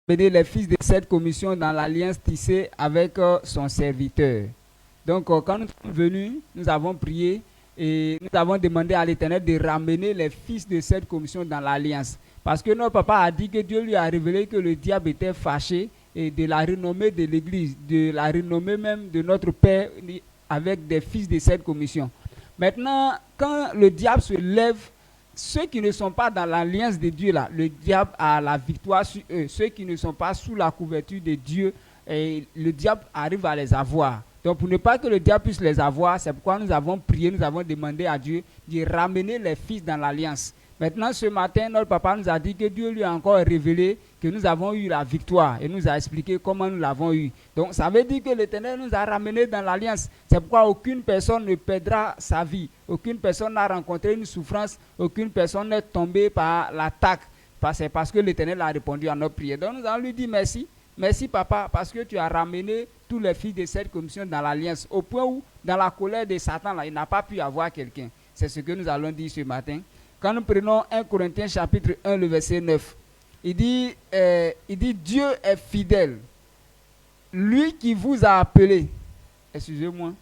ramené les fils de cette commission dans l'alliance tissée avec son serviteur. Donc, quand nous sommes venus, nous avons prié et nous avons demandé à l'Éternel de ramener les fils de cette commission dans l'alliance. Parce que notre papa a dit que Dieu lui a révélé que le diable était fâché et de la renommée de l'Église, de la renommée même de notre Père avec des fils de cette commission. Maintenant, quand le diable se lève, ceux qui ne sont pas dans l'alliance de Dieu, là, le diable a la victoire sur eux. Ceux qui ne sont pas sous la couverture de Dieu, le diable arrive à les avoir. Donc, pour ne pas que le diable puisse les avoir, c'est pourquoi nous avons prié, nous avons demandé à Dieu de ramener les fils dans l'alliance. Maintenant, ce matin, notre papa nous a dit que Dieu lui a encore révélé que nous avons eu la victoire et nous a expliqué comment nous l'avons eu. Donc, ça veut dire que l'Éternel nous a ramenés dans l'alliance. C'est pourquoi aucune personne ne perdra sa vie. Aucune personne n'a rencontré une souffrance. Aucune personne n'est tombée par l'attaque. C'est parce que l'Éternel a répondu à notre prière. Donc, nous allons lui dire merci. Merci, papa, parce que tu as ramené tous les fils de cette commission dans l'alliance. Au point où, dans la colère de Satan, là, il n'a pas pu avoir quelqu'un. C'est ce que nous allons dire ce matin. Quand nous prenons 1 Corinthiens chapitre 1, le verset 9, il dit Dieu est fidèle. Lui qui vous a appelé, excusez-moi.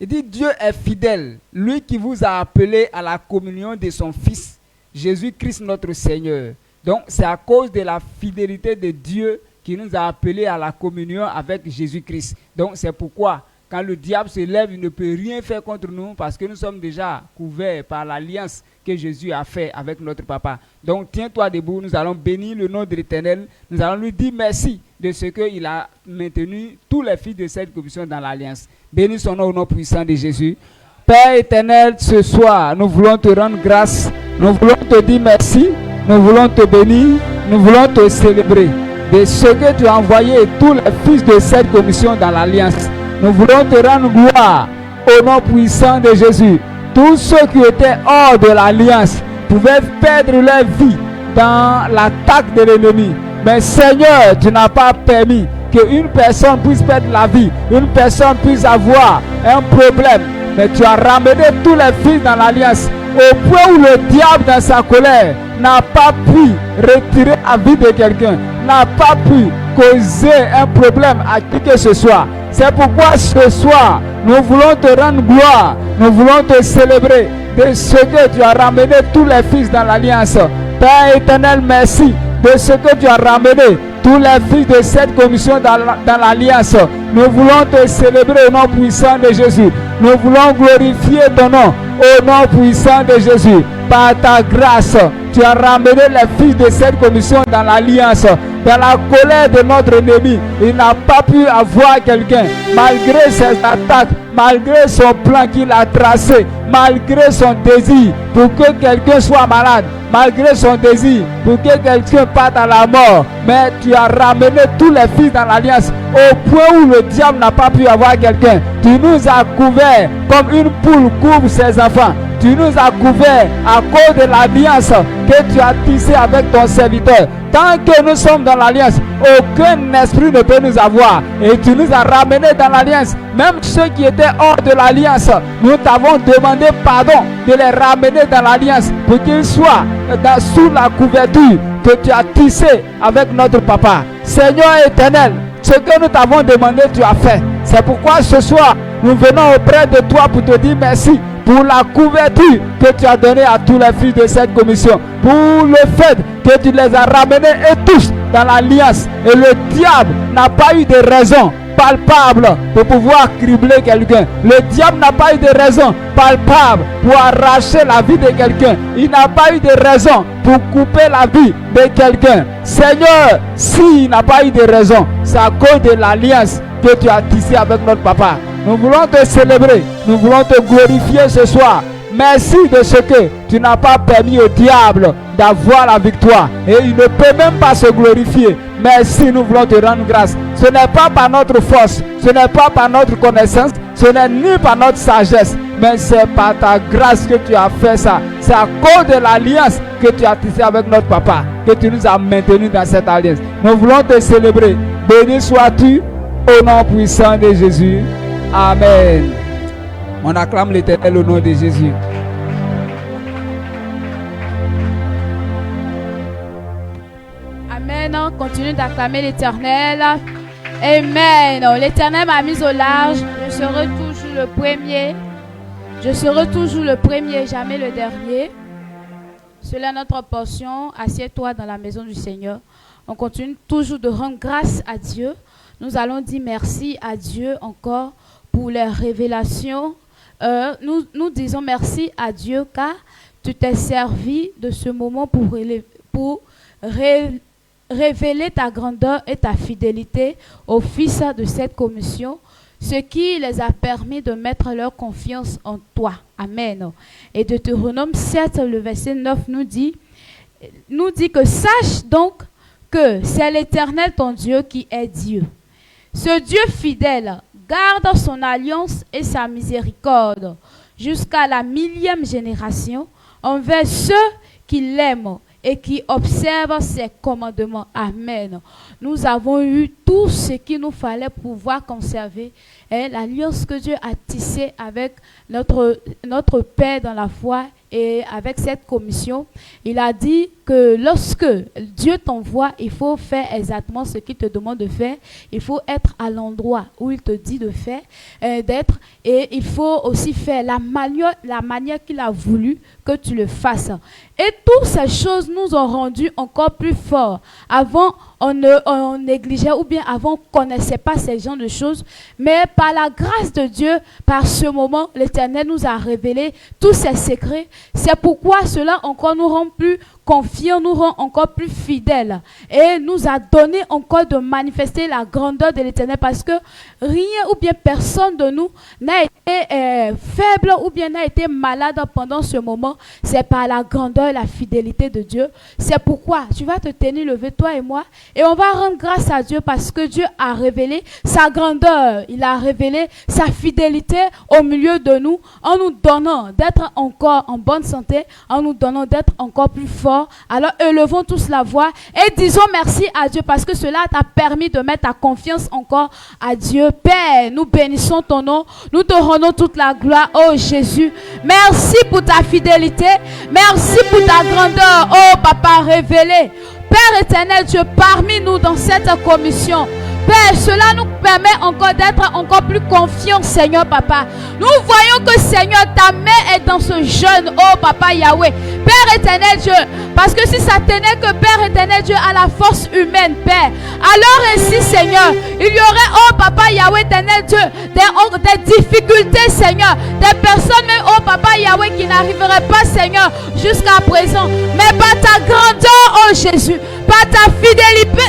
Il dit Dieu est fidèle. Lui qui vous a appelé à la communion de son Fils, Jésus-Christ notre Seigneur. Donc c'est à cause de la fidélité de Dieu qui nous a appelés à la communion avec Jésus-Christ. Donc c'est pourquoi quand le diable se lève, il ne peut rien faire contre nous parce que nous sommes déjà couverts par l'alliance que Jésus a fait avec notre papa. Donc tiens-toi debout, nous allons bénir le nom de l'Éternel. Nous allons lui dire merci de ce qu'il a maintenu tous les fils de cette commission dans l'alliance. Bénis son nom au nom puissant de Jésus. Père éternel, ce soir, nous voulons te rendre grâce. Nous voulons te dire merci. Nous voulons te bénir. Nous voulons te célébrer de ce que tu as envoyé tous les fils de cette commission dans l'alliance. Nous voulons te rendre gloire au nom puissant de Jésus. Tous ceux qui étaient hors de l'alliance pouvaient perdre leur vie dans l'attaque de l'ennemi. Mais Seigneur, tu n'as pas permis qu'une personne puisse perdre la vie, une personne puisse avoir un problème. Mais tu as ramené tous les fils dans l'alliance au point où le diable dans sa colère n'a pas pu retirer la vie de quelqu'un, n'a pas pu causer un problème à qui que ce soit. C'est pourquoi ce soir, nous voulons te rendre gloire, nous voulons te célébrer de ce que tu as ramené tous les fils dans l'alliance. Père éternel, merci de ce que tu as ramené tous les fils de cette commission dans l'alliance. Nous voulons te célébrer au nom puissant de Jésus. Nous voulons glorifier ton nom au nom puissant de Jésus. Par ta grâce, tu as ramené les fils de cette commission dans l'alliance. Dans la colère de notre ennemi, il n'a pas pu avoir quelqu'un, malgré ses attaques, malgré son plan qu'il a tracé, malgré son désir pour que quelqu'un soit malade, malgré son désir pour que quelqu'un parte à la mort. Mais tu as ramené tous les fils dans l'alliance au point où le diable n'a pas pu avoir quelqu'un. Tu nous as couverts comme une poule couvre ses enfants. Tu nous as couverts à cause de l'alliance que tu as tissée avec ton serviteur. Tant que nous sommes dans l'alliance, aucun esprit ne peut nous avoir. Et tu nous as ramenés dans l'alliance. Même ceux qui étaient hors de l'alliance, nous t'avons demandé pardon de les ramener dans l'alliance pour qu'ils soient sous la couverture que tu as tissée avec notre papa. Seigneur éternel, ce que nous t'avons demandé, tu as fait. C'est pourquoi ce soir, nous venons auprès de toi pour te dire merci pour la couverture que tu as donnée à tous les fils de cette commission, pour le fait que tu les as ramenés et tous dans l'alliance. Et le diable n'a pas eu de raison palpable pour pouvoir cribler quelqu'un. Le diable n'a pas eu de raison palpable pour arracher la vie de quelqu'un. Il n'a pas eu de raison pour couper la vie de quelqu'un. Seigneur, s'il n'a pas eu de raison, c'est à cause de l'alliance que tu as tissée avec notre papa. Nous voulons te célébrer, nous voulons te glorifier ce soir. Merci de ce que tu n'as pas permis au diable d'avoir la victoire. Et il ne peut même pas se glorifier. Merci, nous voulons te rendre grâce. Ce n'est pas par notre force, ce n'est pas par notre connaissance, ce n'est ni par notre sagesse, mais c'est par ta grâce que tu as fait ça. C'est à cause de l'alliance que tu as tissée avec notre papa que tu nous as maintenus dans cette alliance. Nous voulons te célébrer. Béni sois-tu au nom puissant de Jésus. Amen. On acclame l'Éternel au nom de Jésus. Amen. Continue d'acclamer l'Éternel. Amen. L'Éternel m'a mis au large. Je serai toujours le premier. Je serai toujours le premier, jamais le dernier. Cela est notre portion. Assieds-toi dans la maison du Seigneur. On continue toujours de rendre grâce à Dieu. Nous allons dire merci à Dieu encore pour les révélations. Nous disons merci à Dieu car tu t'es servi de ce moment pour révéler ta grandeur et ta fidélité aux fils de cette commission, ce qui les a permis de mettre leur confiance en toi. Amen. Et Deutéronome 7, le verset 9 nous dit que sache donc que c'est l'Éternel ton Dieu qui est Dieu. Ce Dieu fidèle garde son alliance et sa miséricorde jusqu'à la 1000e génération envers ceux qui l'aiment et qui observent ses commandements. Amen. Nous avons eu tout ce qu'il nous fallait pour pouvoir conserver l'alliance que Dieu a tissée avec notre Père dans la foi et avec cette commission. Il a dit que lorsque Dieu t'envoie, il faut faire exactement ce qu'il te demande de faire. Il faut être à l'endroit où il te dit de faire, d'être, et il faut aussi faire la manière qu'il a voulu que tu le fasses. Et toutes ces choses nous ont rendus encore plus forts. Avant, on négligeait ou bien avant, on ne connaissait pas ces genres de choses. Mais par la grâce de Dieu, par ce moment, l'Éternel nous a révélé tous ses secrets. C'est pourquoi cela encore nous rend plus confiants, nous rend encore plus fidèles et nous a donné encore de manifester la grandeur de l'Éternel, parce que rien ou bien personne de nous n'a été faible ou bien n'a été malade pendant ce moment. C'est par la grandeur et la fidélité de Dieu. C'est pourquoi tu vas te tenir levé, toi et moi, et on va rendre grâce à Dieu parce que Dieu a révélé sa grandeur, il a révélé sa fidélité au milieu de nous, en nous donnant d'être encore en bonne santé, en nous donnant d'être encore plus forts. Alors élevons tous la voix et disons merci à Dieu parce que cela t'a permis de mettre ta confiance encore à Dieu. Père, nous bénissons ton nom, nous te rendons toute la gloire, oh Jésus. Merci pour ta fidélité, merci pour ta grandeur, oh Papa révélé. Père éternel Dieu, parmi nous dans cette commission, Père, cela nous permet encore d'être encore plus confiants, Seigneur Papa. Nous voyons que Seigneur, ta main est dans ce jeune, oh Papa Yahweh. Père éternel Dieu, parce que si ça tenait que Père éternel Dieu à la force humaine, Père, alors ainsi Seigneur, il y aurait, oh Papa Yahweh éternel Dieu, des difficultés Seigneur, des personnes même, oh Papa Yahweh, qui n'arriveraient pas Seigneur jusqu'à présent. Mais par ta grandeur, oh Jésus, par ta fidélité,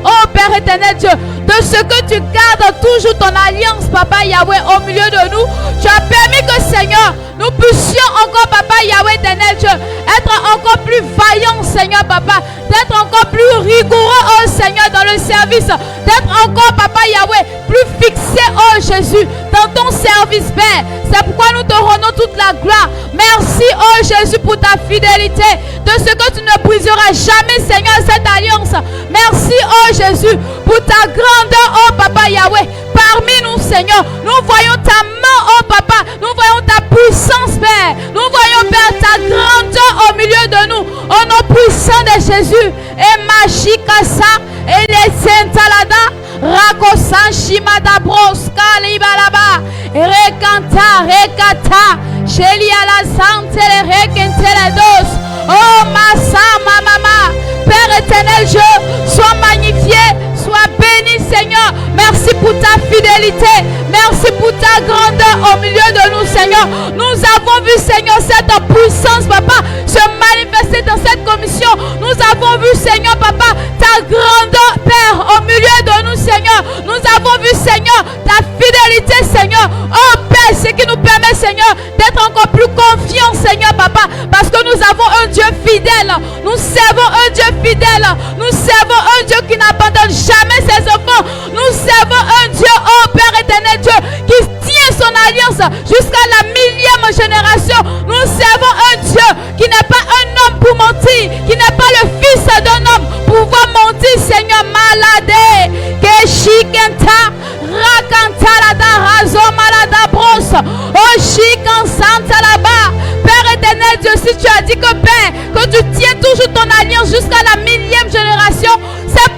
oh Père éternel Dieu, de ce que tu gardes toujours ton alliance, Papa Yahweh, au milieu de nous, tu as permis que Seigneur, nous puissions encore, Papa Yahweh éternel Dieu, être encore plus vaillants, Seigneur Papa, d'être encore plus rigoureux, oh Seigneur, dans le service, d'être encore, Papa Yahweh, plus fixé, oh Jésus, dans ton service, Père. C'est pourquoi nous te rendons toute la gloire. Merci, oh Jésus, pour ta fidélité, de ce que tu ne briseras jamais, Seigneur, cette alliance. Merci, oh Jésus, pour ta grandeur, oh Papa Yahweh, parmi nous, Seigneur. Nous voyons ta main, oh Papa, nous voyons ta puissance, Père. Nous voyons, Père, ta grandeur au milieu de nous, au nom puissant de Jésus. Et Machikasa, et les Sentalada, Rakosan Shimada Broska Libalaba, Rekanta, Rekata, Sheliala Santele, Rekentele Dos, oh Massa, Mama, Père éternel, Dieu, sois magnifié, sois béni, Seigneur. Merci pour ta fidélité, merci pour ta grandeur au milieu de nous, Seigneur. Nous avons vu, Seigneur, cette puissance, Papa, se manifester dans cette commission. Nous avons vu, Seigneur, Papa, ta grandeur, Père, au milieu de nous, Seigneur. Nous avons vu, Seigneur, ta fidélité, Seigneur. Oh Père, ce qui nous permet, Seigneur, d'être encore plus confiants, Seigneur, Papa, parce que nous avons un Dieu fidèle. Nous servons un Dieu fidèle. Nous servons un Dieu qui n'abandonne jamais ses enfants. Nous servons un Dieu, oh Père éternel Dieu, qui tient son alliance jusqu'à la 1000e génération. Nous servons un Dieu qui n'est pas un homme pour mentir, qui n'est pas le fils d'un homme pour pouvoir mentir, Seigneur. Malade, Keshikenta, Rakantalada, Razo Malada Bros, Oshikan Santa là-bas. Père éternel Dieu, si tu as dit que Père, que tu tiens toujours ton alliance jusqu'à la 1000e génération, c'est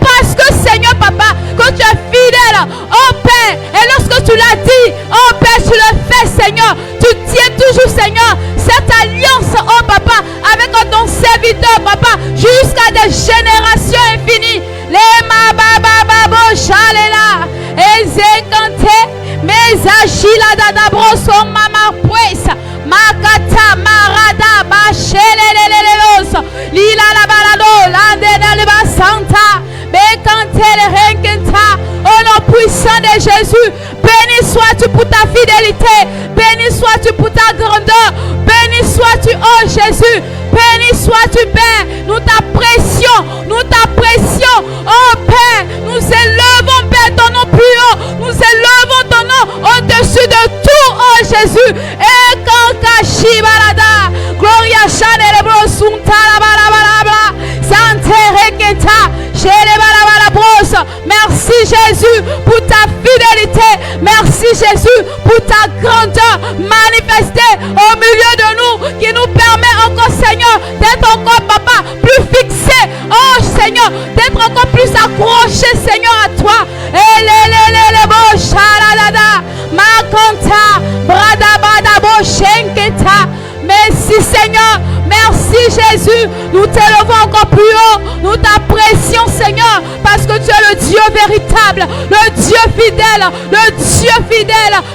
l'as dit. Oh Père, tu le fais, Seigneur. Tu tiens toujours, Seigneur, cette alliance, oh Papa, avec ton serviteur, Papa, jusqu'à des générations infinies. Les mabababo chalela, ezekante, mes achila dadabroso mama puesa, makata marada bachelelelelos, lila la balado, landena le basanta, bekante le renkenta. Au nom puissant de Jésus, béni sois-tu pour ta fidélité, béni sois-tu pour ta grandeur, béni sois-tu, oh Jésus, béni sois-tu, Père. Nous t'apprécions, oh Père. Nous élevons, Père, ton nom plus haut, nous élevons ton nom au-dessus de tout, oh Jésus. Et quand Kashi Balada, Gloria Chanelebro Sunta la Balabalabla, Sante Rekenta, Chere Balabalabros. Merci Jésus pour ta fidélité, merci Jésus pour ta grandeur manifestée au milieu de nous, qui nous permet encore, Seigneur, d'être encore, Papa, plus fixé, oh Seigneur, d'être encore plus accroché, Seigneur, à toi. Merci Seigneur, merci Jésus, nous t'élevons encore plus haut, nous t'apprécions Seigneur, parce que tu es le Dieu véritable, le Dieu fidèle,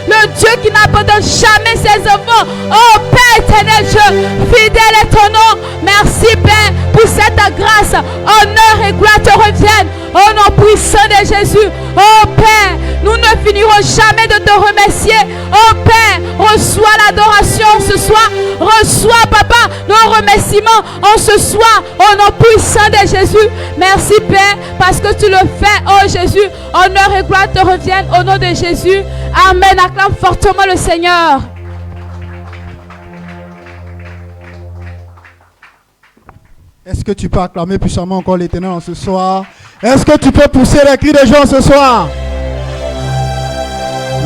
le Dieu qui n'abandonne jamais ses enfants. Oh Père éternel Dieu, fidèle est ton nom. Merci Père pour cette grâce, honneur et gloire te reviennent au nom puissant de Jésus. Oh Père, nous ne finirons jamais de te remercier. Oh Père, reçois l'adoration ce soir, reçois Papa nos remerciements en ce soir au nom puissant de Jésus. Merci Père parce que tu le fais, oh Jésus. Honneur et gloire te reviennent au nom de Jésus. Amen. Acclame fortement le Seigneur. Est-ce que tu peux acclamer puissamment encore l'Éternel en ce soir? Est-ce que tu peux pousser les cris des gens ce soir?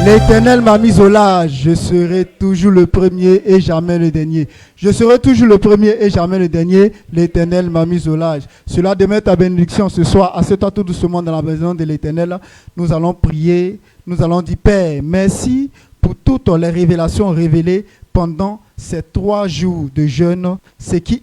L'Éternel m'a mis au large. Je serai toujours le premier et jamais le dernier. Je serai toujours le premier et jamais le dernier. L'Éternel m'a mis au large. Cela demeure ta bénédiction ce soir. Assieds-toi tout doucement dans la maison de l'Éternel. Nous allons prier. Nous allons dire, Père, merci pour toutes les révélations révélées pendant ces 3 jours de jeûne. Ce qui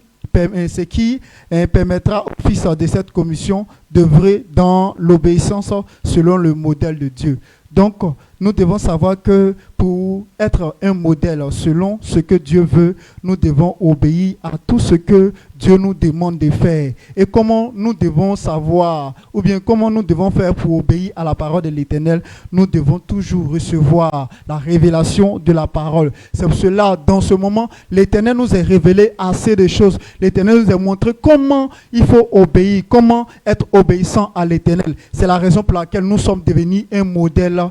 permettra au fils de cette commission d'œuvrer dans l'obéissance selon le modèle de Dieu. Donc, nous devons savoir que pour être un modèle selon ce que Dieu veut, nous devons obéir à tout ce que Dieu nous demande de faire. Et comment nous devons savoir, ou bien comment nous devons faire pour obéir à la parole de l'Éternel, nous devons toujours recevoir la révélation de la parole. C'est pour cela, dans ce moment, l'Éternel nous a révélé assez de choses. L'Éternel nous a montré comment il faut obéir, comment être obéissant à l'Éternel. C'est la raison pour laquelle nous sommes devenus un modèle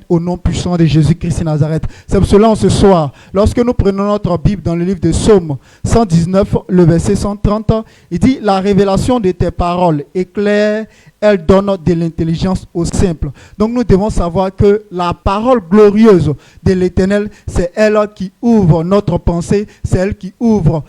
au nom puissant de Jésus-Christ de Nazareth. C'est pour cela, ce soir, lorsque nous prenons notre Bible dans le livre de Psaume 119, le verset 130, il dit, la révélation de tes paroles est claire, elle donne de l'intelligence aux simples. Donc nous devons savoir que la parole glorieuse de l'Éternel, c'est elle qui ouvre notre pensée, c'est elle qui ouvre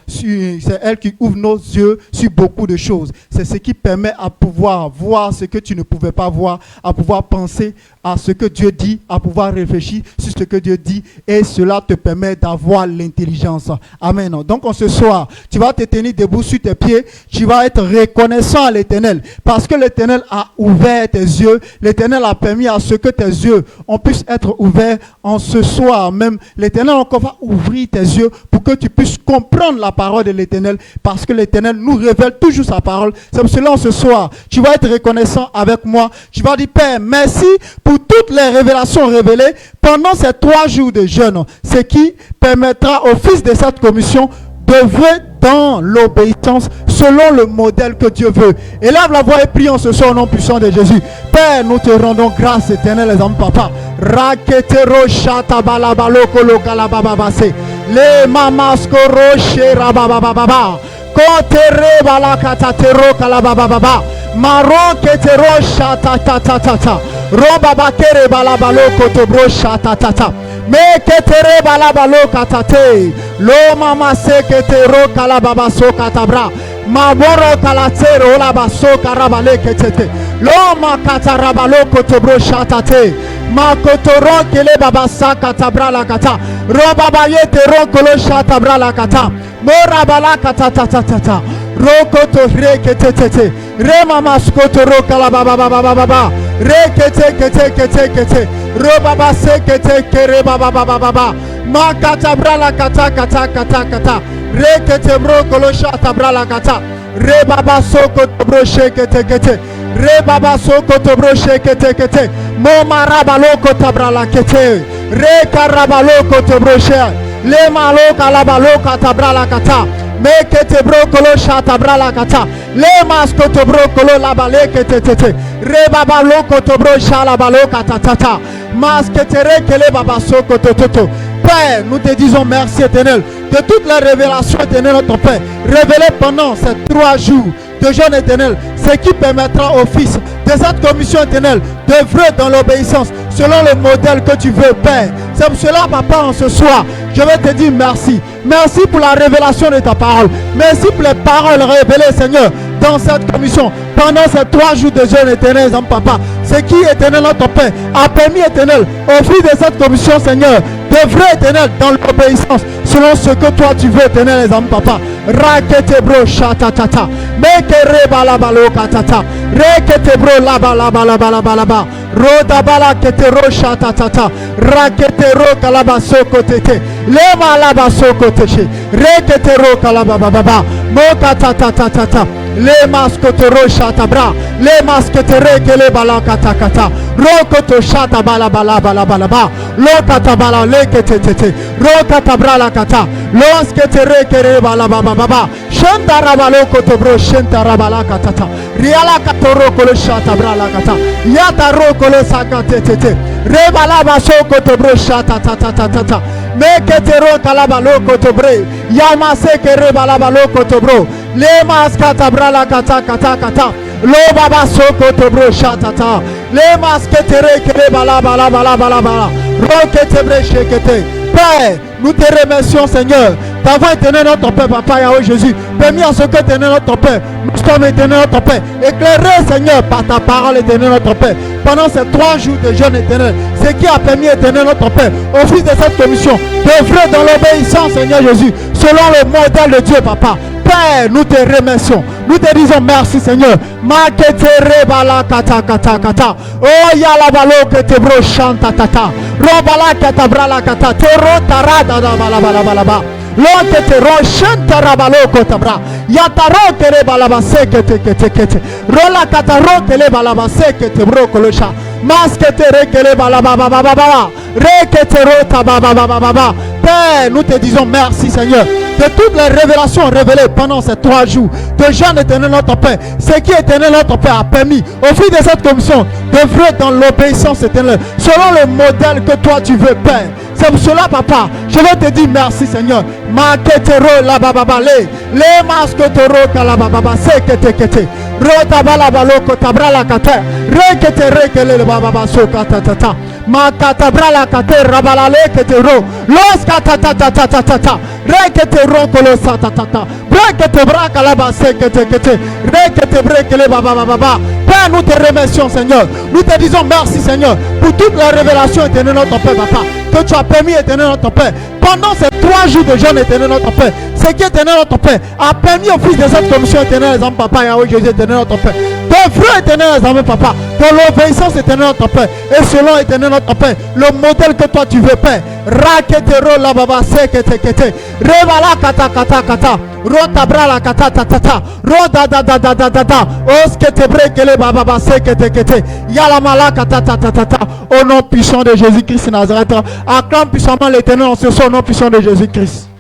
nos yeux sur beaucoup de choses. C'est ce qui permet à pouvoir voir ce que tu ne pouvais pas voir, à pouvoir penser à ce que Dieu dit, à pouvoir réfléchir sur ce que Dieu dit, et cela te permet d'avoir l'intelligence. Amen. Donc en ce soir, tu vas te tenir debout sur tes pieds, tu vas être reconnaissant à l'Éternel, parce que l'Éternel a ouvert tes yeux, l'Éternel a permis à ce que tes yeux puissent être ouverts en ce soir même. L'Éternel encore va ouvrir tes yeux pour que tu puisses comprendre la parole de l'Éternel, parce que l'Éternel nous révèle toujours sa parole. C'est pour cela en ce soir, tu vas être reconnaissant avec moi, tu vas dire, Père, merci pour toutes les révélations révélées pendant ces 3 jours de jeûne, ce qui permettra au fils de cette commission d'œuvrer dans l'obéissance selon le modèle que Dieu veut. Élève la voix et prions ce soir au nom puissant de Jésus. Père, nous te rendons grâce éternelle, les hommes, papa. Raketero shata balabalo kolo kalabababase. Le mamasko roche rababababa. Kotere balakatatero kalabababa. Maro ketero shata tatatata. Robabakere balabalo kotobro shata tata. Meketere balabalo katate. Lo mama seketero kalababaso katabra. Maboro kalatero la baso karabale ketete. Lo makatarabalo kotobro shatate. Makotoron kele baba sakata brala kata. Robaba yete ronkolo shata brala kata. Morabala kata tata tata. Rokoto rekete tete. Rema maskoto rokala baba baba baba. Rekete kete kete kete. Robaba sekete kere baba baba baba. Makata brala kata kata kata kata. Rekete brokolo shata brala kata. Rebaba sokoto broche kete kete. Rebaba sokoto broche kete kete. Moma rabaloko tabrala kete. Reka rabaloko to broche. Le maloka labaloka tabrala kata. Mekete brokolo shata brala kata. Le maskoto brokolo labaleke tete. Rebaba loko to brocha labaloka tatata. Maskete rekele baba sokoto toto. Père, nous te disons merci éternel de toutes les révélations éternelles de ton Père, révélées pendant ces 3 jours de jeûne éternel, ce qui permettra au Fils de cette commission éternelle d'œuvrer dans l'obéissance selon le modèle que tu veux, Père. C'est pour cela, Papa, en ce soir, je vais te dire merci. Merci pour la révélation de ta parole. Merci pour les paroles révélées, Seigneur, dans cette commission, pendant ces 3 jours de jeûne éternel, Papa. Ce qui, éternel, notre Père, a permis, éternel, au fil de cette commission, Seigneur, d'œuvrer, éternel, dans l'obéissance, selon ce que toi tu veux, éternel, les hommes, Papa. Rakete bro shatatata. Meke reba la baloka tata. Rekete bro laba laba laba laba laba. Roda bala kete ro shatatata. Rakete ro kalaba soko tete. Lema laba soko tete. Rekete ro kalaba baba. Moka tata tata tata. Le maskoto ro shatabra. Le maskete rekele balaka takata. Rokoto shata bala bala bala bala ba. Lokata bala lekete tete. Rokata brala kata. Loskete rekere bala baba baba. Shanta rabalo koto bro shanta rabala katata. Riala katoro kolo shata brala kata. Yata rokolo sakate tete. Rebala baso koto bro shata tata tata tata. Mekete ro kalaba loko to bre. Yamase kere bala baloko to bro. Le maskata brala kata kata kata. Lo baba soko to bro shatata. Le maskete rekere bala bala bala bala bala. Rokete bre shekete. Père, nous te remercions, Seigneur, d'avoir éternel notre Père, Papa Yahweh Jésus, permis à ce que éternel notre Père, nous sommes éternel notre Père, éclairé, Seigneur, par ta parole, éternel notre Père, pendant ces 3 jours de jeûne éternel, ce qui a permis, éternel notre Père, au fil de cette commission, d'œuvrer dans l'obéissance, Seigneur Jésus, selon le modèle de Dieu, Papa. Père, nous te remercions. Nous te disons merci, Seigneur. Maketere bala kata kata kata. Oh yala balo kete bro shanta tata. Robala kata brala kata. Tero tarada da bala bala bala ba. Lo kete ro shanta rabalo kota bra. Yataro kere bala ba se kete kete kete. Rola kata ro kele bala ba se kete bro kolosha. Maskete re kele bala ba ba ba ba ba. Re kete ro ta ba ba ba ba ba. Père, nous te disons merci, Seigneur, de toutes les révélations révélées pendant ces 3 jours de jeûne éternel notre Père. Ce qui éternel notre Père a permis au fil de cette commission d'œuvrer dans l'obéissance éternelle selon le modèle que toi tu veux, Père. C'est pour cela, Papa, je vais te dire merci, Seigneur. Maketero la bababale, le maskotoro kalababa sekete kete, rota balabalo kotabra la kate, rekete rekele le bababa sokata tata. Makatabra la kate rabalale ketero, los katata tata tata, rekete rokolo satata, rekete braka la basekete kete, rekete brekele bababa baba. Père, nous te remercions, Seigneur. Nous te disons merci, Seigneur, pour toute la révélation éternelle notre Père, Papa, que tu as permis, éternel notre Père, pendant ces 3 jours de jeûne, éternel notre Père. Ce qui éternel notre Père a permis au fils de cette commission éternelle, les hommes, Papa, Yahweh Jésus, éternel notre Père, d'œuvrer, éternel, les hommes, Papa, dans l'obéissance, éternel notre Père, et selon, éternel notre Père, le modèle que toi tu veux, Père. Raketero la baba sekete kete, revala kata kata kata, rota brala kata tata tata, roda da da da da da da, oskete brekele baba sekete kete, yala malaka tata tata tata. Au nom puissant de Jésus-Christ de Nazareth, acclame puissamment l'Éternel en ce soir, au nom puissant de Jésus-Christ.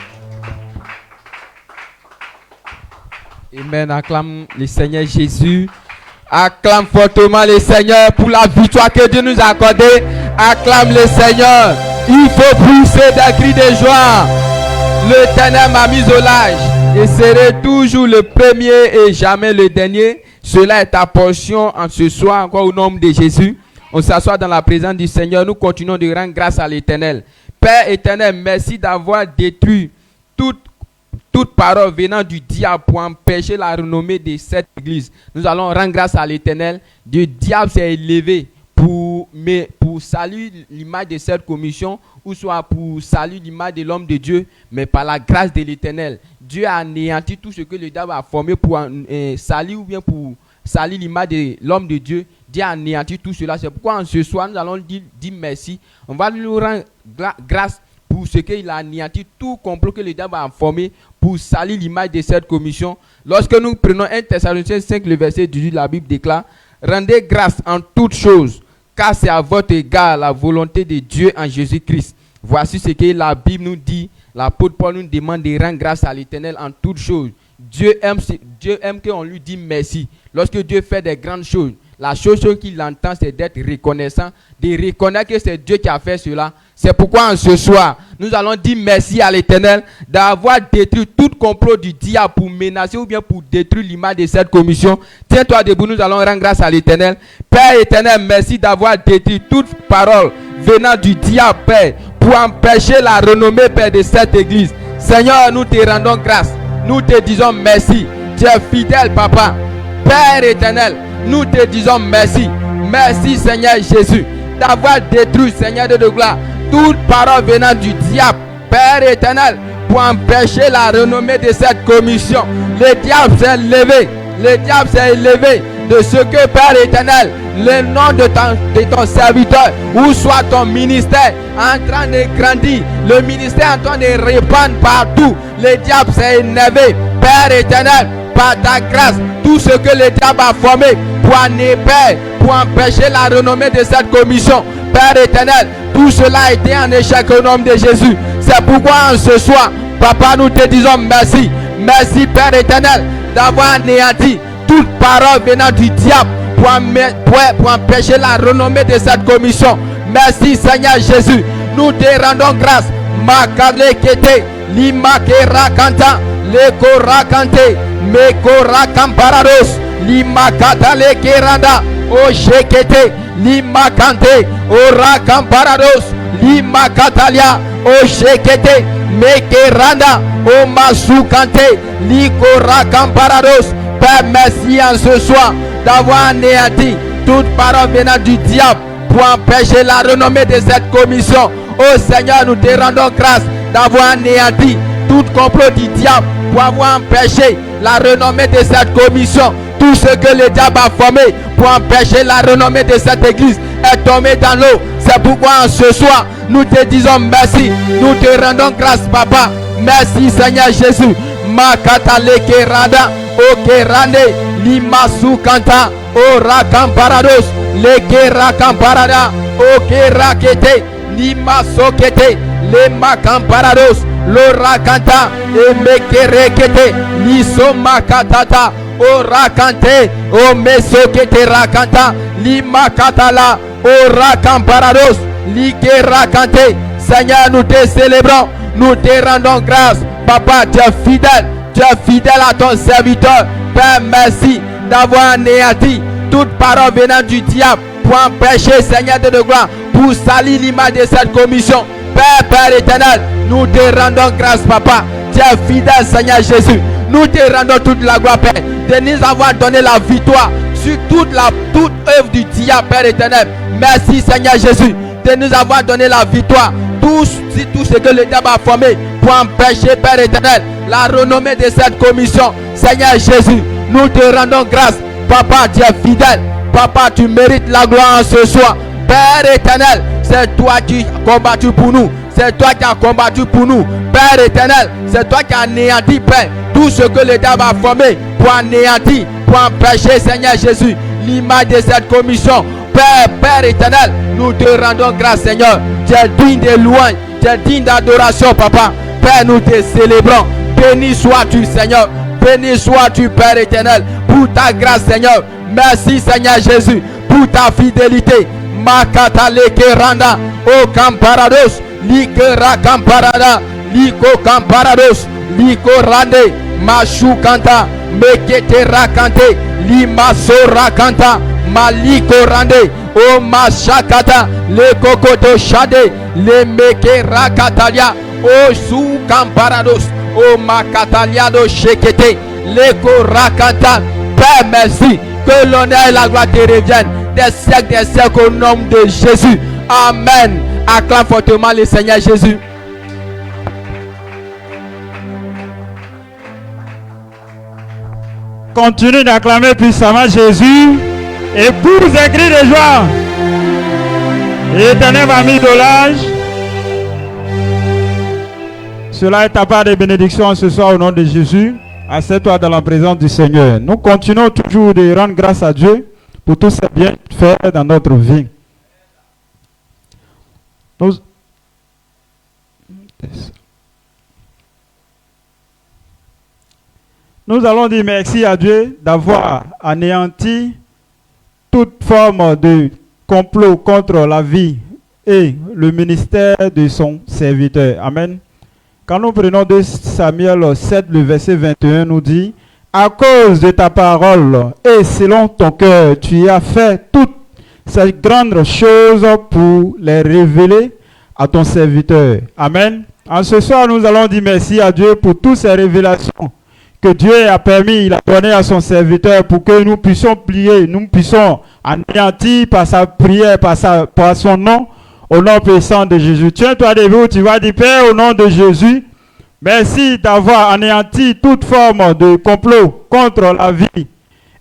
Amen. Acclame le Seigneur Jésus. Acclame fortement le Seigneur pour la victoire que Dieu nous a accordée. Acclame le Seigneur. Il faut pousser des cris de joie. L'Éternel m'a mis au large et serai toujours le premier et jamais le dernier. Cela est ta portion en ce soir, encore au nom de Jésus. On s'assoit dans la présence du Seigneur. Nous continuons de rendre grâce à l'Éternel. Père éternel, merci d'avoir détruit toute parole venant du diable pour empêcher la renommée de cette église. Nous allons rendre grâce à l'Éternel. Le diable s'est élevé pour pour saluer l'image de cette commission, ou soit pour saluer l'image de l'homme de Dieu, mais par la grâce de l'Éternel. Dieu a anéanti tout ce que le diable a formé pour saluer ou bien pour saluer l'image de l'homme de Dieu. Dieu a anéanti tout cela. C'est pourquoi en ce soir, nous allons dire merci. On va lui rendre grâce pour ce qu'il a anéanti tout complot que le diable a formé pour saluer l'image de cette commission. Lorsque nous prenons 1 Thessaloniciens 5, le verset 18, la Bible déclare: rendez grâce en toutes choses, car c'est à votre égard la volonté de Dieu en Jésus-Christ. Voici ce que la Bible nous dit. L'apôtre Paul nous demande de rendre grâce à l'Éternel en toutes choses. Dieu aime qu'on lui dise merci. Lorsque Dieu fait des grandes choses, la chose qu'il entend, c'est d'être reconnaissant, de reconnaître que c'est Dieu qui a fait cela. C'est pourquoi en ce soir, nous allons dire merci à l'Éternel d'avoir détruit tout complot du diable pour menacer ou bien pour détruire l'image de cette commission. Tiens-toi debout, nous allons rendre grâce à l'Éternel. Père éternel, merci d'avoir détruit toute parole venant du diable, Père, pour empêcher la renommée, Père, de cette église. Seigneur, nous te rendons grâce. Nous te disons merci. Tu es fidèle, Papa. Père éternel, nous te disons merci. Merci, Seigneur Jésus, d'avoir détruit, Seigneur de gloire, toute parole venant du diable, Père éternel, pour empêcher la renommée de cette commission. Le diable s'est levé. Le diable s'est élevé de ce que, Père éternel, le nom de ton serviteur, ou soit ton ministère en train de grandir, le ministère en train de répandre partout. Le diable s'est énervé, Père éternel, par ta grâce, tout ce que le diable a formé pour empêcher la renommée de cette commission, Père éternel, tout cela a été un échec au nom de Jésus. C'est pourquoi en ce soir, Papa, nous te disons merci. Merci, Père éternel, d'avoir anéanti toute parole venant du diable pour empêcher la renommée de cette commission. Merci, Seigneur Jésus. Nous te rendons grâce. Makale kete, limake rakanta, leko rakante, meko rakamparados, limakata leke randa, o shekete, limakante, o rakamparados, limakatalia, o shekete, meke randa, o masukante, liko rakamparados. Père, merci en ce soir d'avoir anéanti toute parole venant du diable pour empêcher la renommée de cette commission. Oh Seigneur, nous te rendons grâce d'avoir anéanti tout complot du diable pour avoir empêché la renommée de cette commission. Tout ce que le diable a formé pour empêcher la renommée de cette église est tombé dans l'eau. C'est pourquoi en ce soir, nous te disons merci. Nous te rendons grâce, Papa. Merci, Seigneur Jésus. Makata leke rada, oke rande, limasu kanta, o rakamparados, leke rakamparada, oke rakete, limasokete, le makamparados, lo rakanta, e meke rekete, liso makatata, o rakante, o mesokete rakanta, limakatala, o rakamparados, like rakante. Seigneur, nous te célébrons, nous te rendons grâce. Papa, tu es fidèle à ton serviteur. Père, merci d'avoir anéanti toute parole venant du diable pour empêcher, Seigneur de gloire, pour salir l'image de cette commission. Père éternel, nous te rendons grâce, Papa. Tu es fidèle, Seigneur Jésus. Nous te rendons toute la gloire, Père, de nous avoir donné la victoire sur toute œuvre du diable, Père éternel. Merci, Seigneur Jésus, de nous avoir donné la victoire. Tout ce que le diable a formé pour empêcher, Père éternel, la renommée de cette commission. Seigneur Jésus, nous te rendons grâce. Papa, tu es fidèle. Papa, tu mérites la gloire en ce soir. Père éternel, c'est toi qui as combattu pour nous. C'est toi qui as combattu pour nous. Père éternel, c'est toi qui as anéanti, Père, tout ce que le diable a formé pour anéantir, pour empêcher, Seigneur Jésus, l'image de cette commission. Père éternel, nous te rendons grâce, Seigneur. Tu es digne de louange, tu es digne d'adoration, Papa. Père, nous te célébrons. Béni sois-tu, Seigneur. Béni sois-tu, Père éternel, pour ta grâce, Seigneur. Merci, Seigneur Jésus, pour ta fidélité. Makata leke randa, o kamparados, like rakamparada, liko kamparados, liko rande, mashu kanta, mekete rakante, limaso rakanta, maliko rande, o mashakata, le kokoto shade, le meke rakatalia, o su kamparados, o makataliado shekete, leko rakanta. Père, merci, que l'honneur et la gloire te reviennent des siècles au nom de Jésus. Amen. Acclame fortement le Seigneur Jésus. Continue d'acclamer puissamment Jésus et pour des cris de joie. Éternel ami d'olage. Cela est ta part de bénédiction ce soir au nom de Jésus. Assieds-toi dans la présence du Seigneur. Nous continuons toujours de rendre grâce à Dieu pour tout ce bienfaits dans notre vie. Nous allons dire merci à Dieu d'avoir anéanti toute forme de complot contre la vie et le ministère de son serviteur. Amen. Quand nous prenons 2 Samuel 7, le verset 21 nous dit: à cause de ta parole et selon ton cœur, tu as fait toutes ces grandes choses pour les révéler à ton serviteur. Amen. En ce soir, nous allons dire merci à Dieu pour toutes ces révélations que Dieu a permis, il a donné à son serviteur pour que nous puissions plier, nous puissions anéantir par sa prière, par son nom, au nom puissant de Jésus. Tiens-toi debout, tu vas dire: Père, au nom de Jésus, merci d'avoir anéanti toute forme de complot contre la vie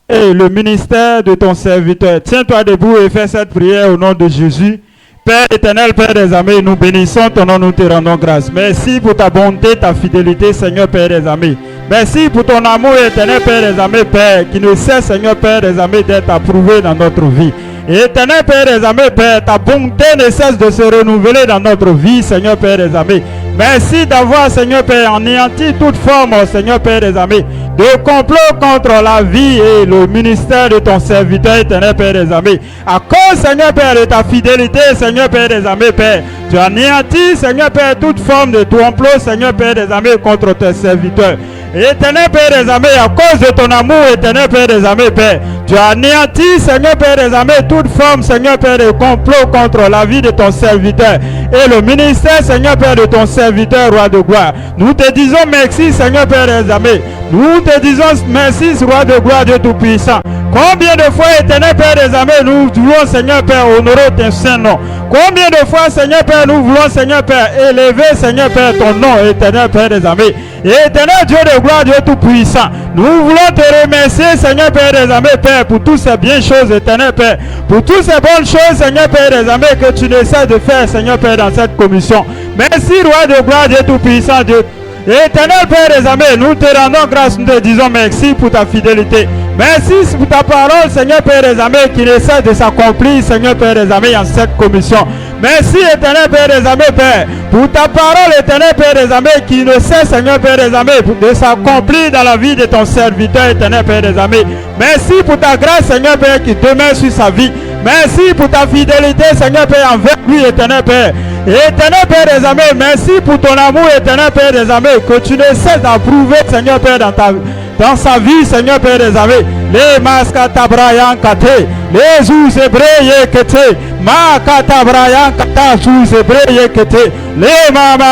et le ministère de ton serviteur. Tiens-toi debout et fais cette prière au nom de Jésus. Père éternel, Père des armées, nous bénissons ton nom, nous te rendons grâce. Merci pour ta bonté, ta fidélité, Seigneur Père des armées. Merci pour ton amour éternel, Père des armées, Père, qui ne cesse, Seigneur Père des armées, d'être approuvé dans notre vie. Éternel Père des armées, Père, ta bonté ne cesse de se renouveler dans notre vie, Seigneur Père des armées. Merci d'avoir, Seigneur Père, anéanti toute forme, Seigneur Père des armées, de complot contre la vie et le ministère de ton serviteur, éternel Père des armées. À cause, Seigneur Père, de ta fidélité, Seigneur Père des armées, Père, tu as anéanti, Seigneur Père, toute forme de complot, Seigneur Père des armées, contre tes serviteurs. Éternel Père des armées, à cause de ton amour, éternel Père des armées, Père, tu as anéanti, Seigneur Père des armées, toute forme, Seigneur Père, de complot contre la vie de ton serviteur et le ministère, Seigneur Père, de ton serviteur, roi de gloire. Nous te disons merci, Seigneur Père des armées. Nous te disons merci, roi de gloire, Dieu Tout-Puissant. Combien de fois, éternel Père des armées, nous voulons, Seigneur Père, honorer ton Saint-Nom. Combien de fois, Seigneur Père, nous voulons, Seigneur Père, élever, Seigneur Père, ton nom, éternel Père des armées. Éternel Dieu de gloire, Dieu Tout-Puissant, nous voulons te remercier, Seigneur Père des armées, Père, pour toutes ces bien choses, éternel Père, pour toutes ces bonnes choses, Seigneur Père des armées, que tu ne cesses de faire, Seigneur Père, dans cette commission. Merci, roi de gloire, Dieu Tout-Puissant, Dieu. Éternel Père des armées, nous te rendons grâce, nous te disons merci pour ta fidélité. Merci pour ta parole, Seigneur Père des armées, qui ne cesse de s'accomplir, Seigneur Père des armées, en cette commission. Merci, éternel Père des armées, Père, pour ta parole, éternel Père des armées, qui ne cesse, Seigneur Père des armées, de s'accomplir dans la vie de ton serviteur, éternel Père des armées. Merci pour ta grâce, Seigneur Père, qui demeure sur sa vie. Merci pour ta fidélité, Seigneur Père, envers lui, éternel Père. Éternel Père des armées, merci pour ton amour, éternel Père des armées, que tu ne cesses d'approuver, Seigneur Père, dans sa vie, Seigneur Père des armées. Les maskata brayan kate, les ouzebreye kete, ma kata brayan kata souzebreye kete, les ma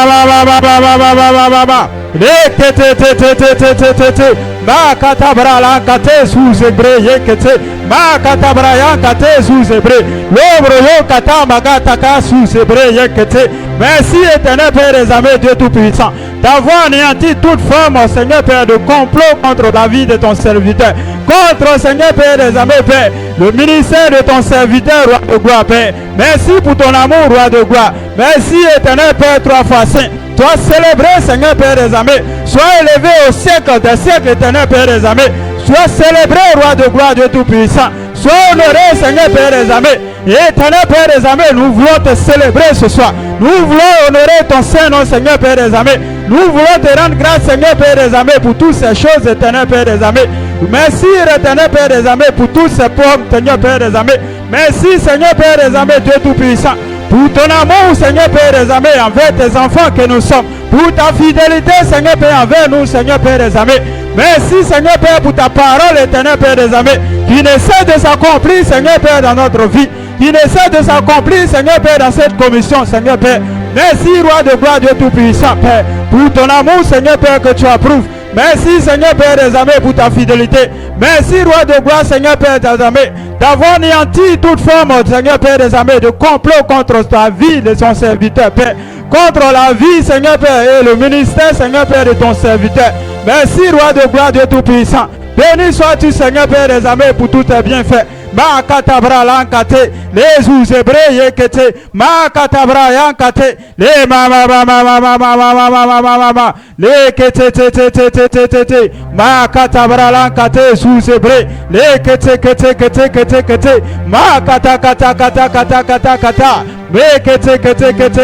les kete te te te te te te te, ma kata brayan kate souzebreye kete, ma kata brayan kate souzebre, l'ombre yo kata magata ka souzebreye kete. Merci éternel Père des armées, Dieu Tout-Puissant, d'avoir anéanti toute forme, Seigneur Père, de complot contre la vie de ton serviteur, contre, Seigneur Père des armées, Père, le ministère de ton serviteur, roi de gloire, Père. Merci pour ton amour, roi de gloire. Merci éternel Père, 3 fois saint. Sois célébré, Seigneur Père des armées. Sois élevé au siècle des siècles, éternel Père des armées. Sois célébré, roi de gloire, Dieu Tout-Puissant. Sois honoré, Seigneur Père des armées. Éternel Père des armées, nous voulons te célébrer ce soir. Nous voulons honorer ton Saint-Nom, Seigneur Père des armées. Nous voulons te rendre grâce, Seigneur Père des armées, pour toutes ces choses, éternel Père des armées. Merci, éternel Père des armées, pour tous ces pommes, Seigneur Père des armées. Merci, Seigneur Père des armées, Dieu Tout-Puissant, pour ton amour, Seigneur Père des armées, envers tes enfants que nous sommes. Pour ta fidélité, Seigneur Père, envers nous, Seigneur Père des armées. Merci, Seigneur Père, pour ta parole, éternel Père des armées, qui ne cesse de s'accomplir, Seigneur Père, dans notre vie. Qui ne cesse de s'accomplir, Seigneur Père, dans cette commission, Seigneur Père. Merci, roi de gloire, Dieu Tout-Puissant, Père, pour ton amour, Seigneur Père, que tu approuves. Merci, Seigneur Père des armées, pour ta fidélité. Merci, Roi de gloire, Seigneur Père des armées, d'avoir anéanti toute forme, Seigneur Père des armées, de complot contre ta vie de son serviteur, Père. Contre la vie, Seigneur Père, et le ministère, Seigneur Père, de ton serviteur. Merci, Roi de gloire, Dieu Tout-Puissant. Béni sois-tu, Seigneur Père des armées, pour tous tes bienfaits. Makatabra lankate, les ouzebre yekete, makatabra yankate, les mama les kete te makatabra lankate souzebre, les kete makata kata, mais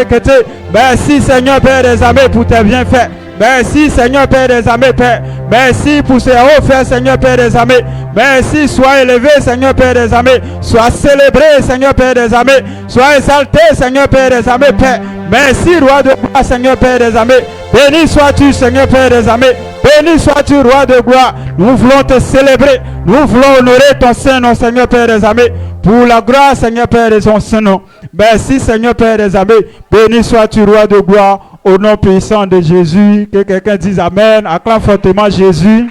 kete. Merci Seigneur Père des armées pour tes bienfaits. Merci Seigneur Père des armées, Père. Merci pour ces hauts faits, Seigneur Père des armées. Merci, sois élevé, Seigneur Père des armées. Sois célébré, Seigneur Père des armées. Sois exalté, Seigneur Père des armées, Père. Merci, Roi de gloire, Seigneur Père des armées. Béni sois-tu, Seigneur Père des armées. Béni sois-tu, Roi de gloire. Nous voulons te célébrer. Nous voulons honorer ton Saint-Nom, Seigneur Père des armées. Pour la gloire, Seigneur Père de son Saint-Nom. Merci, Seigneur Père des armées. Béni sois-tu, Roi de gloire. Au nom puissant de Jésus, que quelqu'un dise Amen. Acclame fortement Jésus.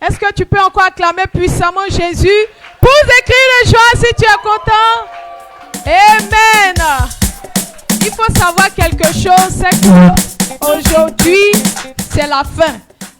Est-ce que tu peux encore acclamer puissamment Jésus pour écrire de joie si tu es content? Amen. Il faut savoir quelque chose, c'est qu'aujourd'hui, c'est la fin.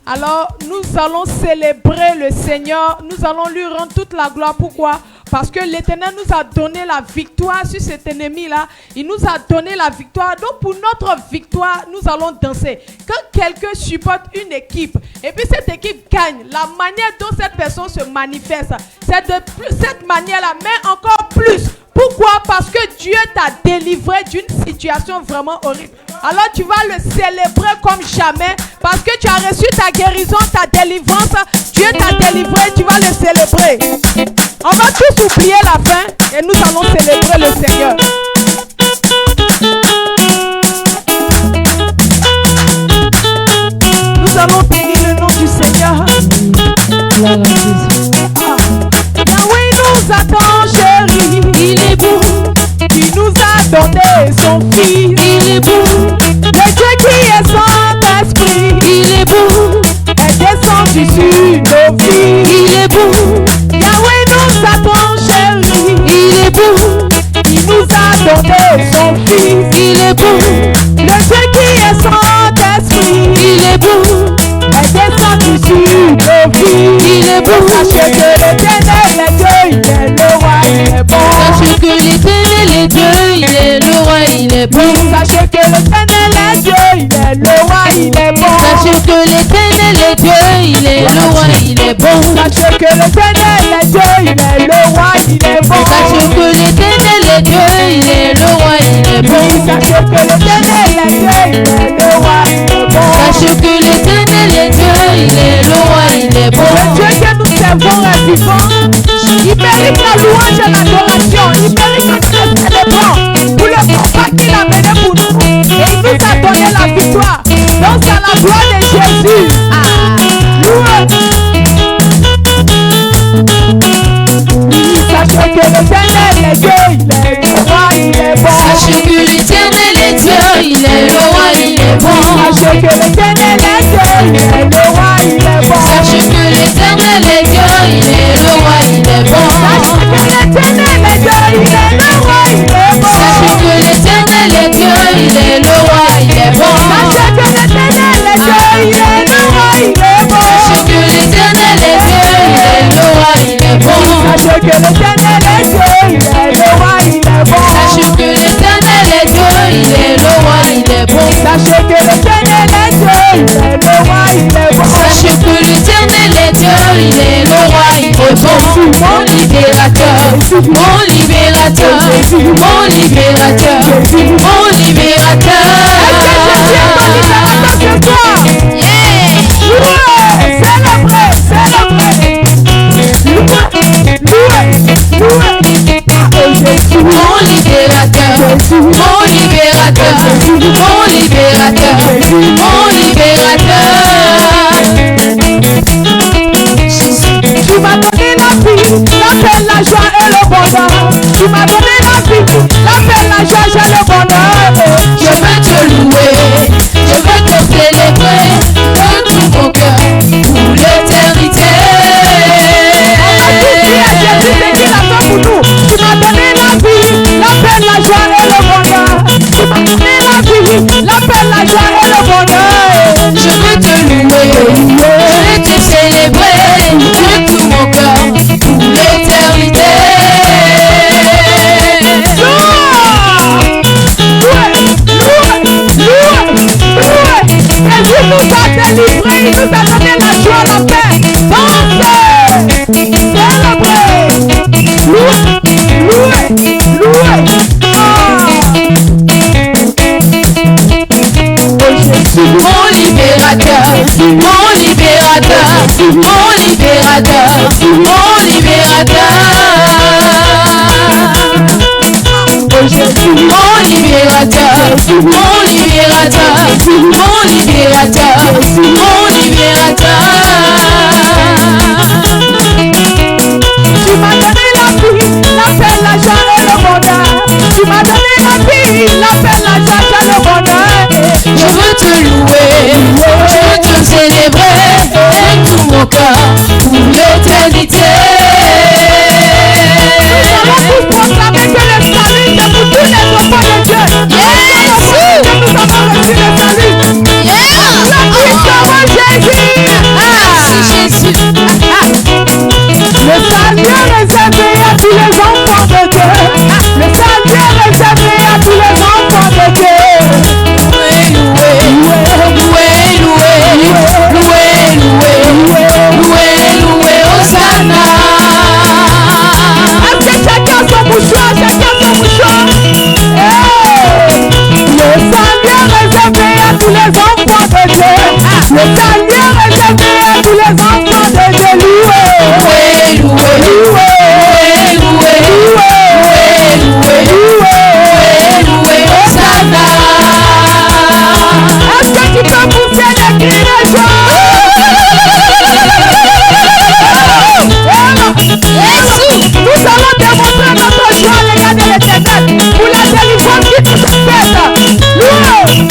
Alors, nous allons célébrer le Seigneur. Nous allons lui rendre toute la gloire. Pourquoi? Parce que l'Éternel nous a donné la victoire sur cet ennemi-là. Il nous a donné la victoire. Donc, pour notre victoire, nous allons danser. Quand quelqu'un supporte une équipe, et puis cette équipe gagne, la manière dont cette personne se manifeste, c'est de cette manière-là, mais encore plus. Pourquoi? Parce que Dieu t'a délivré d'une situation vraiment horrible. Alors tu vas le célébrer comme jamais parce que tu as reçu ta guérison, ta délivrance. Dieu t'a délivré, tu vas le célébrer. On va tous oublier la fin et nous allons célébrer le Seigneur. Nous allons bénir le nom du Seigneur. Yahweh nous attend, chérie. Il est bon. Il nous a donné son fils. Il est bon. Le Dieu qui est Saint-Esprit. Il est bon. Est descendu sur nos vies. Il est bon. Yahweh nous attend, chérie. Il est bon. Il nous a donné son fils. Il est bon. Le Dieu qui est Saint-Esprit. Il est bon. Est descendu sur nos vies. Il est bon. Sachez que l'Éternel est Dieu, il est le roi, il est bon. Sachez que l'Éternel est Dieu, il est le roi, il est bon. Sachez que l'Éternel est Dieu, il est le roi, il est bon. Sachez que l'Éternel est Dieu, il est le roi, il est bon. Sachez que l'Éternel est Dieu, il est le roi, il est bon. Sachez que l'Éternel est Dieu, il est le roi, il est bon. Sachez que l'Éternel est Dieu, il est le roi, il est bon. Sachez que l'Éternel est Dieu, il est le roi, il est bon. Le Dieu que nous servons est vivant. Il mérite la louange et l'adoration. Il mérite que nous célébrons pour le combat qu'il a mené pour nous. Et il nous a donné la victoire. Donc c'est la gloire de Jésus. Sachez que l'Éternel est Dieu, il est le roi, il est bon. Sachez que l'Éternel est Dieu, il est le roi, il est bon. Sachez que l'Éternel est Dieu, il est le roi, il est bon. Sachez que l'Éternel est Dieu, il est le roi, il est bon. Sachez que l'Éternel est Dieu, il est le roi, il est bon. Sachez que l'Éternel est Dieu, il est le roi, il est bon. Sachez que l'Éternel est Dieu, il est le roi, il est bon. Sachez que l'Éternel est Dieu, il est le roi, il est bon. Sachez que l'Éternel est Dieu, il est le roi, il est bon. Sachez que l'Éternel est Dieu, il est le roi, il est bon. Sachez que l'Éternel est Dieu, il est le roi, il est bon. Sachez que l'Éternel est Dieu, il est le roi, il est bon. Mon libérateur, mon libérateur, mon libérateur, mon libérateur. Mon libérateur, mon libérateur, mon libérateur, mon libérateur. Tu m'as donné la vie, la paix, la joie et le bonheur. Tu m'as donné la vie, la paix, la joie et le bonheur. Je veux te louer, je veux te célébrer. mon libérateur, mon libérateur. Oh Jésus, mon libérateur, mon libérateur, mon libérateur, mon libérateur. Tu m'as donné la vie, la paix, la joie et le bonheur. Tu m'as donné la vie, la paix, la joie et le bonheur. Je veux te louer, je veux te célébrer avec tout mon cœur pour l'éternité. Nous allons tous proclamer que le salut c'est pour tous les enfants de Dieu. Yes! Que nous avons reçu le salut. Yeah! L'appuie Jésus. Merci Jésus. Le salut est réservé à tous les enfants de Dieu. Le salut est réservé à tous les enfants de Dieu. Loué, loué, loué, loué, loué, loué, loué, loué, Hosanna. Est-ce que chacun son mouchoir, chacun son mouchoir? Le salut est réservé à tous les enfants de Dieu. Le salut est réservé à tous les enfants de Dieu. Loué, Loué, loué, loué, loué, loué, Hosanna. est-ce que tu peux pousser des cris de joie? Nous allons démontrer notre joie, les gars de l'Éternel, pour la délivrance qui nous est faite. Loué.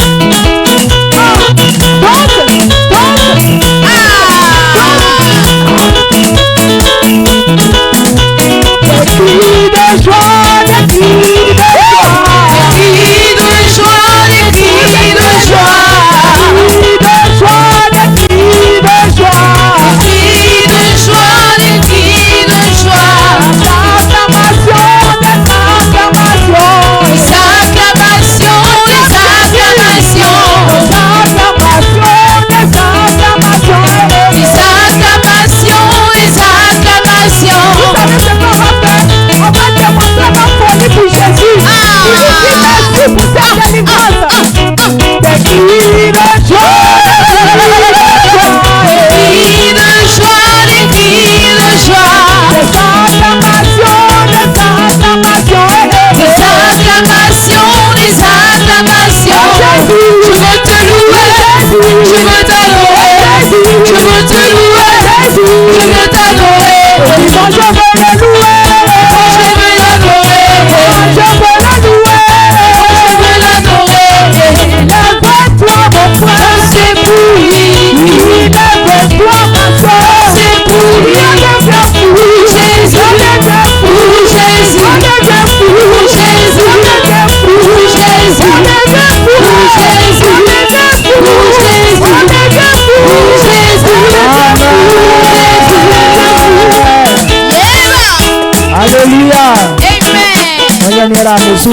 Danse.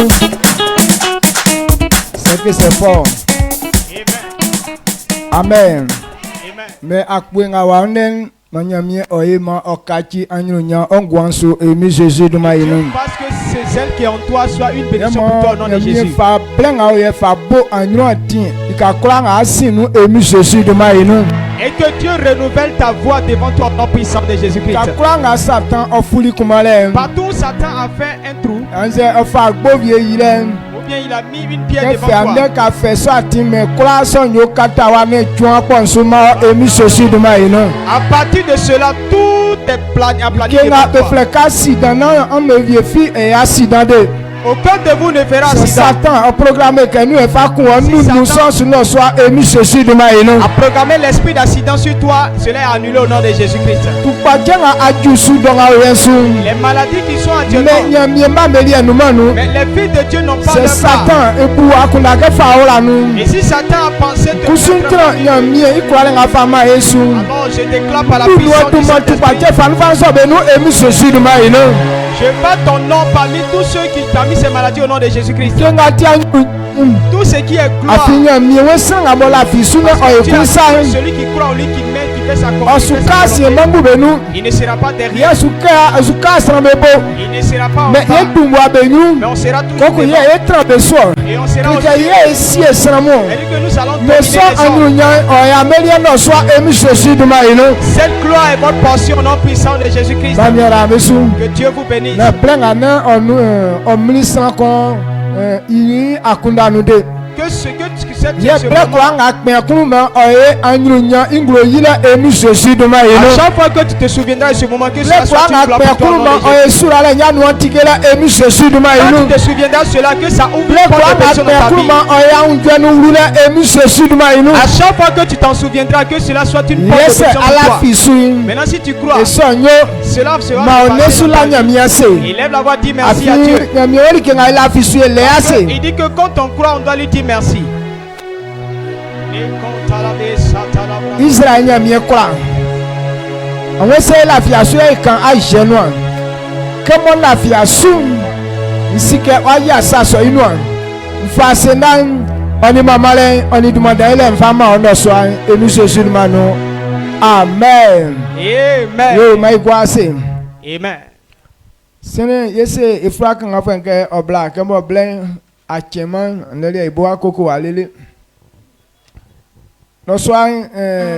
C'est que c'est fort. Amen. Mais akwenga wanen manyamie oyema okachi anyunya ongwanso emi Jésus de maïnou. Parce que c'est celle qui est en toi soit une bénédiction pour toi au nom de Jésus. Fa blenga oye fa bo anyunya tin ikakolanga asinu emi Jésus de maïnou. Et que Dieu renouvelle ta voix devant toi au nom puissant de Jésus-Christ. Kakolanga Satan ofuli kumale. Partout Satan a fait un trou. Anze ofa gbovie yile. Bien, il a mis une pierre devant toi. À partir de cela, tout est planifié devant toi. Aucun de vous ne fera accident. Satan a programmé que nous a programmé l'esprit d'accident sur toi. Cela est annulé au nom de Jésus-Christ. Les maladies qui sont actuellement, mais les filles de Dieu n'ont pas de Satan. Et si Satan a pensé te mettre, alors je déclare par la puissance du Saint-Esprit, je bats ton nom parmi tous ceux qui t'ont mis ces maladies au nom de Jésus-Christ. Tout ce qui est gloire. Celui qui croit en lui, qui met, qui fait sa O confiance, suka si mambu benu. il ne sera pas derrière, Ye suka srambebo. il ne sera pas en Mais bas, ye dumwa benu. mais on sera toujours Koko ye devant. etra beso. Et on sera Kika aussi. ye esi esramo. Elle dit que nous allons Me terminer so les hommes. anunya o ya melia no so emi Jésus duma ino. Cette gloire est votre portion au nom puissant de Jésus-Christ. Bamiara mesu. Que Dieu vous bénisse. Na plenga na onu o ministre kon ini akunda nu de. Que cette Ye ce ble ko moment, anga pe kunuma o ye anunya inglo yila emi Jésus duma à ino. chaque fois que tu te souviendras de ce moment, que Ble cela ko soit une anga gloire pe pour toi au nom kunuma de o Jésus. ye sura la nya nu antigela emi Jésus duma Quand ino. tu te souviendras de cela, que ça ouvre Ble une ko porte de anga bénédiction dans pe ta vie. kunuma o ye unje nu wule emi Jésus duma ino. À chaque fois que tu t'en souviendras, que cela soit une porte de Yese bénédiction pour ala toi. fisu. Maintenant, si tu crois, Esonyo cela sera ma préparé onesu dans ta la vie. nyamia se. Élève la voix, dis Afi merci à Dieu. nyamia weli kenga ila fisu ele ase. Il dit que quand on croit, on doit lui dire merci. Israel nyamia kura. Àwọn se la fiasu e kan a jenu an. Kemo la fiasu nsike wa ya saso inu an. Mfa senan oni mamale oni dumanda ile mfama ono so an enu Jésus manu. Amen. Amen. Yo mai kwase. Amen. Sene yese efra kan afa nke obla kemo blen acheman ndele ibo akoko walele. No so an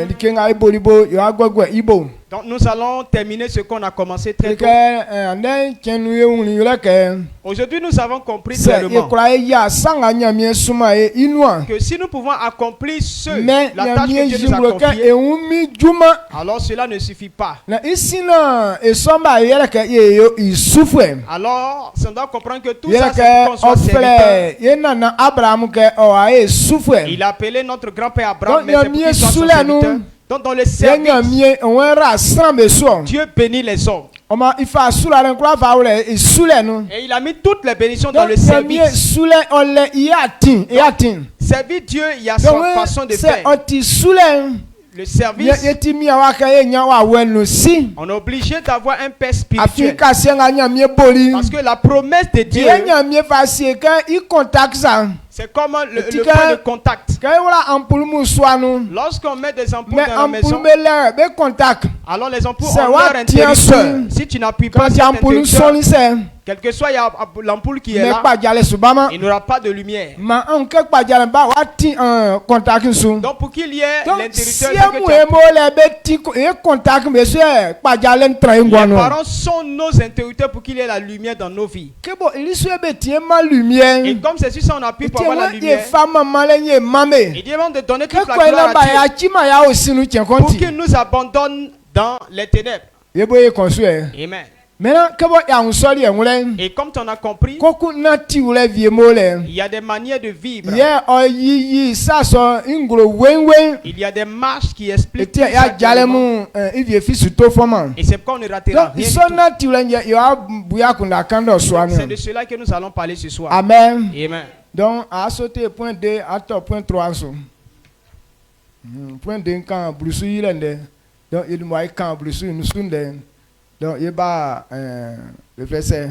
dikenga ibolibo yo agbogwe ibo. Donc nous allons terminer ce qu'on a commencé très tôt. Ande chenu ye unli yuleke. Aujourd'hui, nous avons compris Se clairement ekura ya sanga nyamie suma e inua. que si nous pouvons accomplir Mais la tâche nyamie que Dieu nous a jimloka confiée, e umi juma. alors cela ne suffit pas. Na isina e somba yeleke ye yo isufwe. Alors, on doit comprendre que tout ça, c'est Yeleke pour qu'on soit serviteur. ofle ye nana Abraham ke o ae sufwe. Il a appelé notre grand-père Abraham, Donc, mais c'est pour qu'il soit son Yamie serviteur. soulenu. Donc, dans le Ye service, nyamie onwera srambe so. Dieu bénit les hommes. Oma ifa sula ren kwa va ule isule nu. Et il a mis toutes les bénédictions dans Donc le nyamie service. sule ole yatin. Servir Dieu, il y a son façon de Se faire. oti sule. Le service, Yeti mi awaka ye nya wa wenu si. on est obligé d'avoir un père spirituel. Afrika senga nyamie boli. Parce que la promesse de Dieu, Ye nyamie fasi ka i contact ça. c'est comme le Tika- point de contact. Ka wala ampul mu swanu. Lorsqu'on met des ampoules Mais dans la maison, ampul be be contact. alors les ampoules C'est ont what leur tient interrupteur. sur- Si tu n'appuies pas Quand sur cet ampul interrupteur, soni se. quel que soit il y a l'ampoule qui est Mais là, pas jale subama. il n'y aura pas de lumière. Ma anke pa jale ba wa ti contact su. Donc pour qu'il y ait Donc l'interrupteur, si il faut que mu tu e mo le be ti e contact me se pa jale ntra les ngwanu. parents sont nos interrupteurs pour qu'il y ait la lumière dans nos vies. Kebo ilisu e be tie ma lumière. Et comme c'est sur ça on appuie pour avoir la Ye lumière, fama male ye mame. il dit avant de donner toute la Kekwa ila gloire ba à Dieu ya chima ya osinu chen pour konti. qu'il nous abandonne dans les ténèbres. Yebo ye konsue. Amen. Maintenant kebo ya unsoli e ngule. Et comme tu en as compris, Koku na ti ule vie mole. il y a des manières de vivre. Ye o yi sa so ingro wenwen. Il y a des marches qui expliquent Eti tout ça ya jale clairement. mu ivie fisu to forma. Et c'est pourquoi on ne ratera Donc rien iso du tout. na ti ule nje yo buya kunda kando swani. C'est de cela que nous allons parler ce soir. Amen. Amen. Donc a sauté point 2 à point 3 so. Point 2 kan blusu yilende. Donc il moi kan blusu nusunde. Donc il ba le verset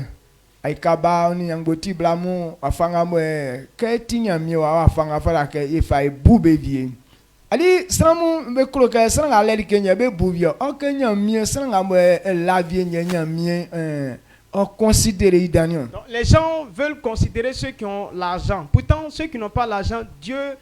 aikaba oni yangboti blamu afanga mo ke tinya mi wa afanga fala ke ifa bube vie. Ali sramu be kro ke sranga le kenya be buvio o kenya mi sranga mo la vie nya mi on considère idanion. Donc, les gens veulent considérer ceux qui ont l'argent. Pourtant, ceux qui n'ont pas l'argent, Dieu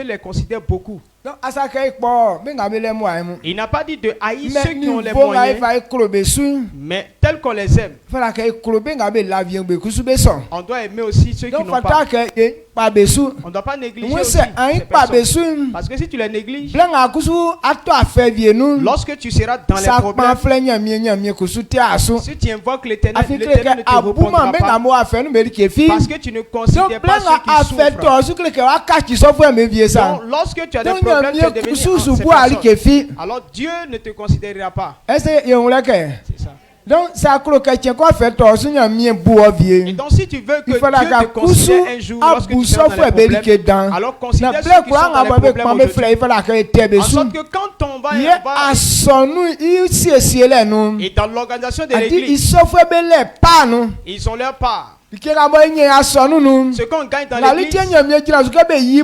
les considère beaucoup. Donc asa ke po be nga me le mo aimu. Il n'a pas dit de haïr Mais ceux qui ont les niveau moyens, va ekolobe su. mais tels qu'on les aime. Fala ke ekolobe nga be la vie be kusu be so. On doit aimer aussi ceux qui Donc n'ont fata pas. ke pa be su. On ne doit pas négliger Moi aussi c'est un ces pa be personnes. su. Parce que si tu les négliges, Blanc kusu ato afa vie nu. lorsque tu seras dans les Ça pa problèmes, fle nya mi kusu ti asu. si tu invoques l'éternel, Afi ke l'éternel ne te abuma répondra me nga pas. mo afa nu me ke fi. Parce que tu ne Donc considères pas blanc ceux qui afa souffrent. to su ke wa catch so fu me vie ça. Donc, lorsque tu as des Donc problèmes, tu es nya devenu kusu en su ces bu ali ke personnes. fi. Alors Dieu ne te considérera pas. Est-ce que on le ke? C'est ça. Donc ça kro ke tien ko fa to su nya mi bu o vie. Et donc si tu veux que Il Dieu faut la te considère un jour lorsque tu seras dans les problèmes, alors na considère ble ceux qui ko sont dans anga les ba be problèmes kwa me aujourd'hui. fle il faut la ke tebe En su. sorte que quand on va, Ye va asonu i sie le nu. et dans l'organisation de Adi l'église, isofwe be le pa nu. ils ont leur part. Ce qu'on gagne dans l'église, c'est pas Dieu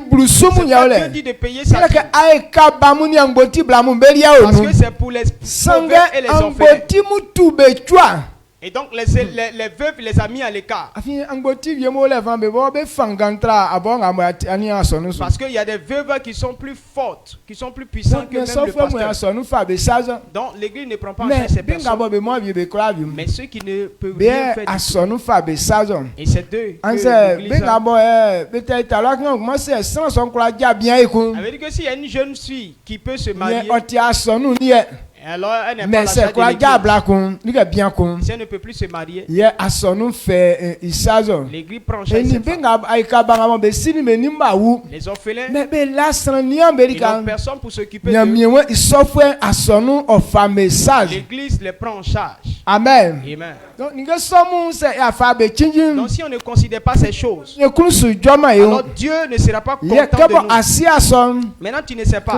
dit de payer sa dîme. Parce que c'est pour les pauvres et les orphelins. Et donc les veuves, les amis à l'écart. Parce qu'il y a des veuves qui sont plus fortes, qui sont plus puissantes que même le pasteur. Donc l'église ne prend pas en charge ces personnes. Mais ceux qui ne peuvent rien faire du tout. Et c'est d'eux que l'église a dit que s'il y a une jeune fille qui peut se marier, alors elle n'est pas la charge de l'église. Si elle ne peut plus se marier, l'église prend en charge ses femmes. Les orphelins, ils n'ont personne pour s'occuper d'eux. L'église les prend en charge. Amen. Amen. Donc, Donc si on ne considère pas ces choses, alors Dieu ne sera pas content de nous. Maintenant tu ne sais pas.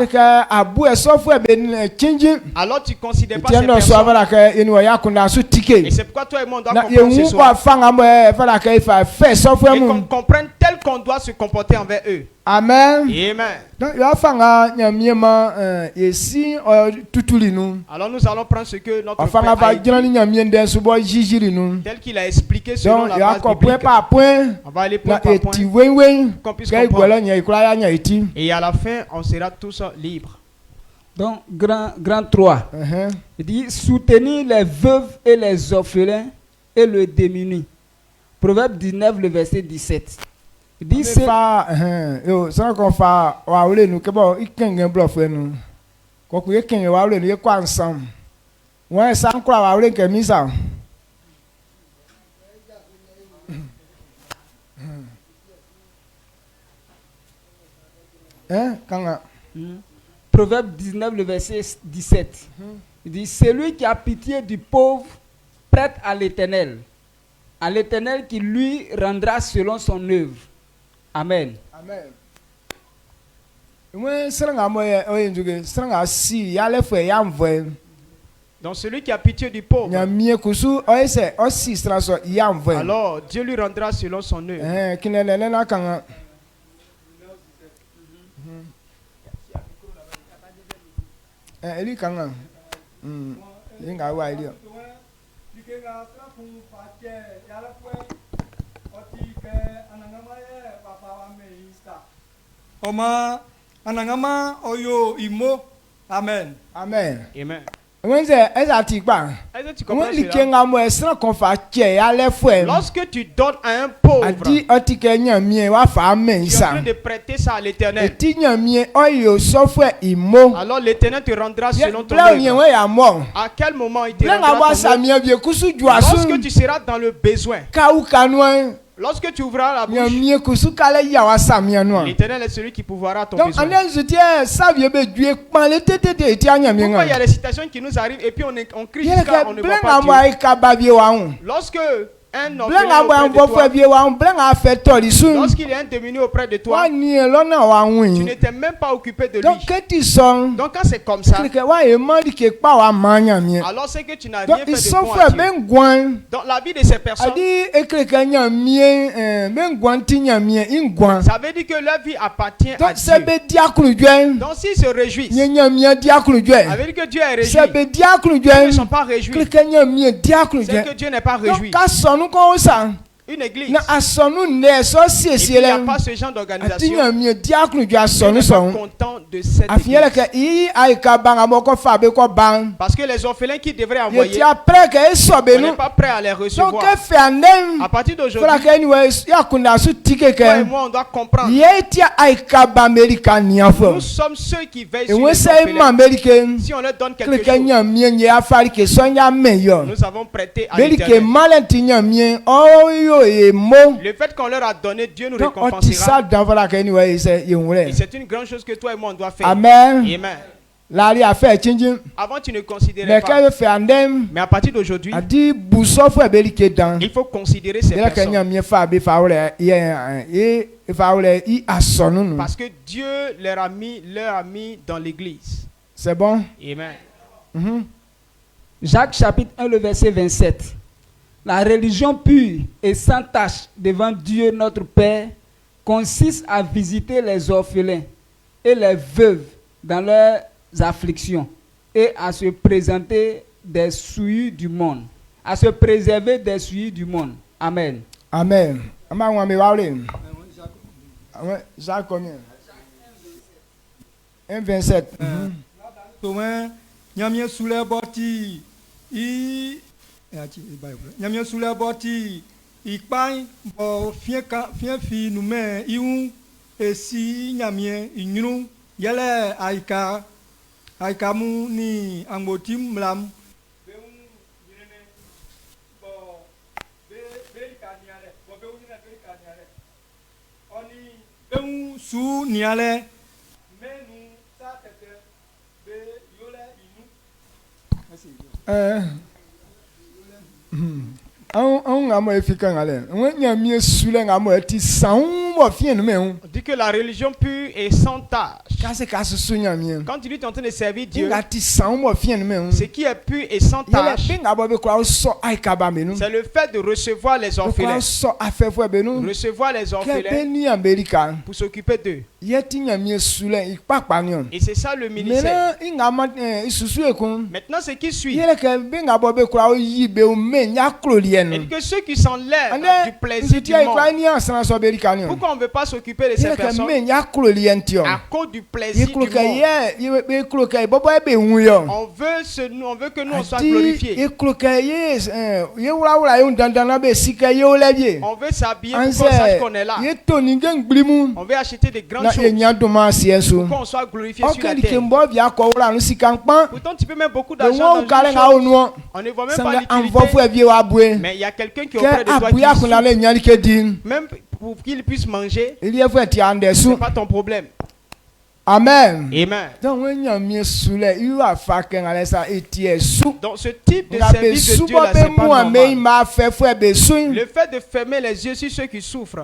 Alors tu ne considères pas ces personnes. Et c'est pourquoi toi et moi on doit comprendre ce soir. Et qu'on comprenne tel qu'on doit se comporter envers eux. Amen. Amen. Alors nous allons prendre ce que notre Père a dit, tel qu'il a expliqué selon la base biblique. On va aller point par point, qu'on puisse comprendre. Et à la fin, on sera tous libres. Donc, grand 3. Il dit soutenir les veuves et les orphelins et le démuni. Proverbe 19, le verset 17. Il dit c'est Proverbe 19, le verset 17. Il dit celui qui a pitié du pauvre prête à l'Éternel qui lui rendra selon son œuvre. Amen. Amen. Donc celui qui a pitié du pauvre, alors Dieu lui rendra selon son œuvre. Amen. Amen. Amen. Lorsque tu donnes à un pauvre, tu es en train de prêter ça à l'Éternel. Alors l'Éternel te rendra selon ton œuvre. À quel moment il te rendra ton œuvre? Lorsque tu seras dans le besoin. Lorsque tu ouvras la bouche, l'Éternel est celui qui pourvoira ton besoin. Pourquoi il y a des situations qui nous arrivent et puis on crie jusqu'à on ne voit pas Dieu. Lorsque un orphelin lorsqu'il y a un démuni auprès de toi, tu ne t'es même pas occupé de lui. Donc quand c'est comme ça, alors c'est que tu n'as rien fait de bon à Dieu. Dans la vie de ces personnes, ça veut dire que leur vie appartient à Dieu. Donc s'ils se réjouissent, ça veut dire que Dieu est réjoui. S'ils ne sont pas réjouis, c'est que Dieu n'est pas réjoui. Une église, il n'y a pas ce genre d'organisation. On n'est pas content de cette église. Parce que les orphelins qui devraient envoyer, on n'est pas prêt à les recevoir. À partir d'aujourd'hui, toi et moi, on doit comprendre. Nous sommes ceux qui veillent sur les orphelins. Si on leur donne quelque chose, nous avons prêté à l'Éternel. Le fait qu'on leur a donné, Dieu nous récompensera. Et c'est une grande chose que toi et moi on doit faire. Amen. Amen. Avant tu ne considérais pas. Mais à partir d'aujourd'hui, il faut considérer ces personnes. Parce que Dieu leur a mis dans l'église. C'est bon? Amen. Jacques chapitre 1, le verset 27. La religion pure et sans tache devant Dieu notre Père consiste à visiter les orphelins et les veuves dans leurs afflictions et à se présenter des souillures du monde, à se préserver des souillures du monde. Amen. Amen. Jacques combien? 1,27. Nyamia soulè borti I Nyamia soulè borti I kpai bo fien fi nou men I un e si nyamia I nyunu yele aika mu ni angoti mlam be un yene bo be kaniale bo be un be kaniale oni be un su niale menu sa tete be yole inu On dit que la religion pure est sans tâche. Quand tu es en train de servir Dieu, ce qui est pur et sans tâche, c'est le fait de recevoir les orphelins, recevoir les orphelins pour s'occuper d'eux. Et c'est ça le ministère. Maintenant, ce qui suit, et que ceux qui s'enlèvent du plaisir du monde, pourquoi on ne veut pas s'occuper de ces personnes? À cause du plaisir du monde. On veut que nous on soit glorifiés. On veut s'habiller pour qu'on sache qu'on est là. On veut acheter des grandes choses pour qu'on soit glorifié sur la terre. Pourtant, tu peux mettre beaucoup d'argent dans une chose. On ne voit même pas l'utilité. Mais il y a quelqu'un qui est auprès de toi qui même pour qu'il puisse manger, c'est pas ton problème. Amen. Amen. Donc ce type de service de Dieu là, c'est pas normal. Le fait de fermer les yeux sur ceux qui souffrent.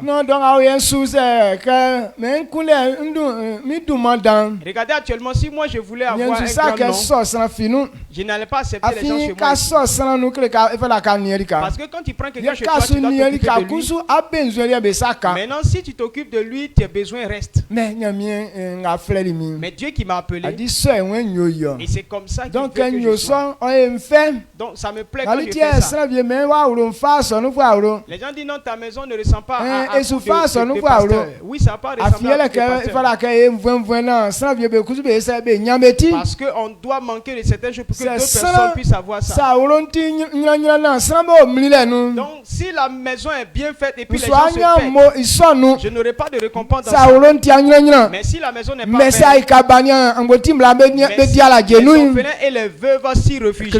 Regardez actuellement, si moi je voulais avoir un grand nom, je n'allais pas accepter les gens chez moi. Parce que quand tu prends quelqu'un chez toi, tu dois t'occuper de lui. Maintenant, si tu t'occupes de lui, tes besoins restent. Mais Dieu qui m'a appelé, et c'est comme ça qu'il veut que je sois. Donc ça me plaît quand je fais ça. Les gens disent non, ta maison ne ressemble pas à de pasteur. Oui, ça n'a pas ressemblé à pasteur. Parce qu'on doit manquer de certaines choses pour que d'autres personnes puissent avoir ça. Donc si la maison est bien faite et puis les gens se payent, je n'aurai pas de récompense dans ça. Mais si la maison n'est pas faite, les orphelins et les veuves s'y réfugient,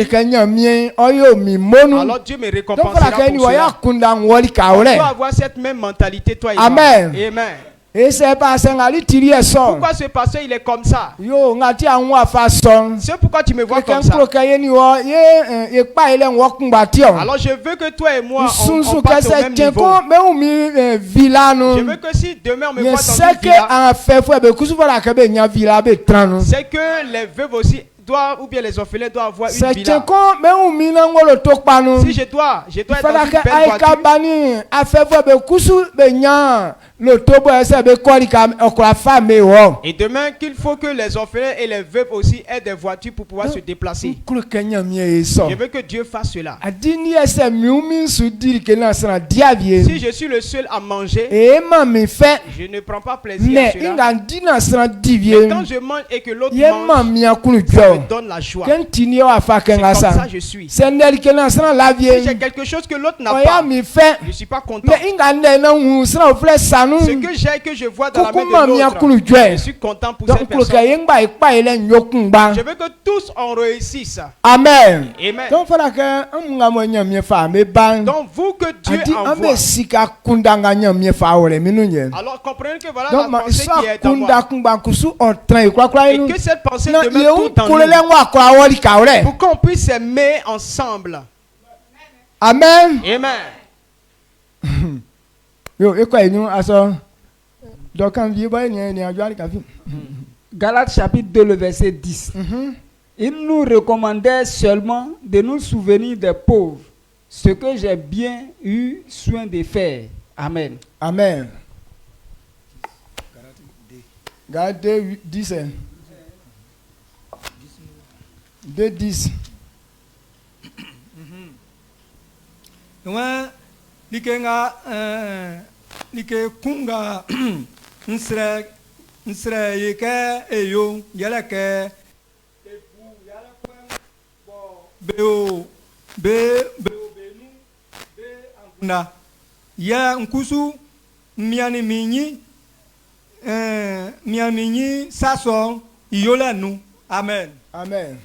alors Dieu me récompensera pour cela. On doit avoir cette même mentalité, toi et moi. Amen. Amen. Pourquoi ce pasteur il est comme ça? C'est pourquoi tu me vois comme ça. Alors je veux que toi et moi on passe au même niveau. Je veux que si demain on me voit dans une villa, c'est que les veuves aussi doivent, ou bien les orphelins doivent avoir une villa. Si je dois être dans une belle voiture. Et demain qu'il faut que les orphelins et les veuves aussi aient des voitures pour pouvoir se déplacer. Je veux que Dieu fasse cela. Si je suis le seul à manger, je ne prends pas plaisir à cela. Mais quand je mange et que l'autre mange, ça me donne la joie. C'est comme ça que je suis. Si j'ai quelque chose que l'autre n'a pas, je ne suis pas content. Ce que j'ai, que je vois dans la main de l'autre, je suis content pour cette personne. Je veux que tous en réussissent. Amen. Amen. Donc vous que Dieu envoie. Alors comprenez que voilà la pensée qui est en moi. Et que cette pensée demeure tout en nous. Pour qu'on puisse s'aimer ensemble. Amen. Amen. Galates chapitre 2, le verset 10. Il nous recommandait seulement de nous souvenir des pauvres ce que j'ai bien eu soin de faire. Amen. Amen. Galates 10. 2:10. Ouais, like kunga nsre yeke eyo yeleke ebu yeleke beo benu be anguna ya nkusu miani minyi saso iyola nu. Amen. Amen.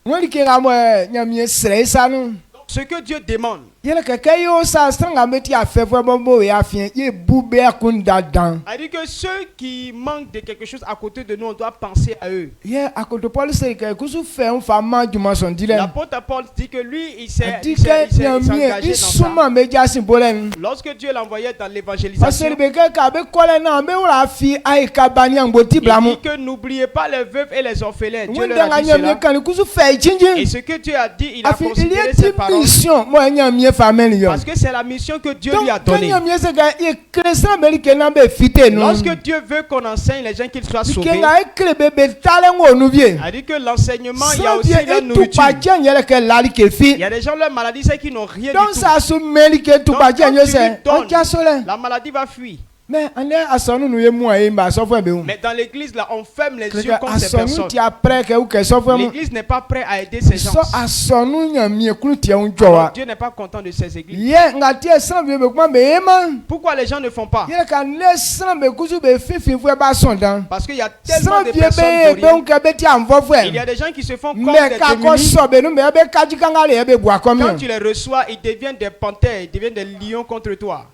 Moi like ngamo nyamie sre sanu. Ce que Dieu demande. A dit que ceux qui manquent de quelque chose à côté de nous, on doit penser à eux. L'apôtre Paul dit que lui, il s'est engagé dans ça. Lorsque Dieu l'envoyait dans l'évangélisation, il dit que n'oubliez pas les veuves et les orphelins. Dieu leur a dit cela. Et ce que Dieu a dit, il a considéré ses paroles. Parce que c'est la mission que Dieu lui a donnée. Lorsque Dieu veut qu'on enseigne les gens qu'ils soient sauvés, il a dit que l'enseignement, il y a aussi la nourriture. Il y a des gens, leur maladie, c'est qu'ils n'ont rien du tout. Donc, quand tu lui donnes, la maladie va fuir. Mais dans l'église, là, on ferme les yeux contre ces personnes. L'église n'est pas prête à aider ces gens. Alors, Dieu n'est pas content de ces églises. Pourquoi les gens ne font pas? Parce qu'il y a tellement de personnes pour rien. Il y a des gens qui se font comme des démunis. Quand tu les reçois, ils deviennent des panthères, ils deviennent des lions contre toi.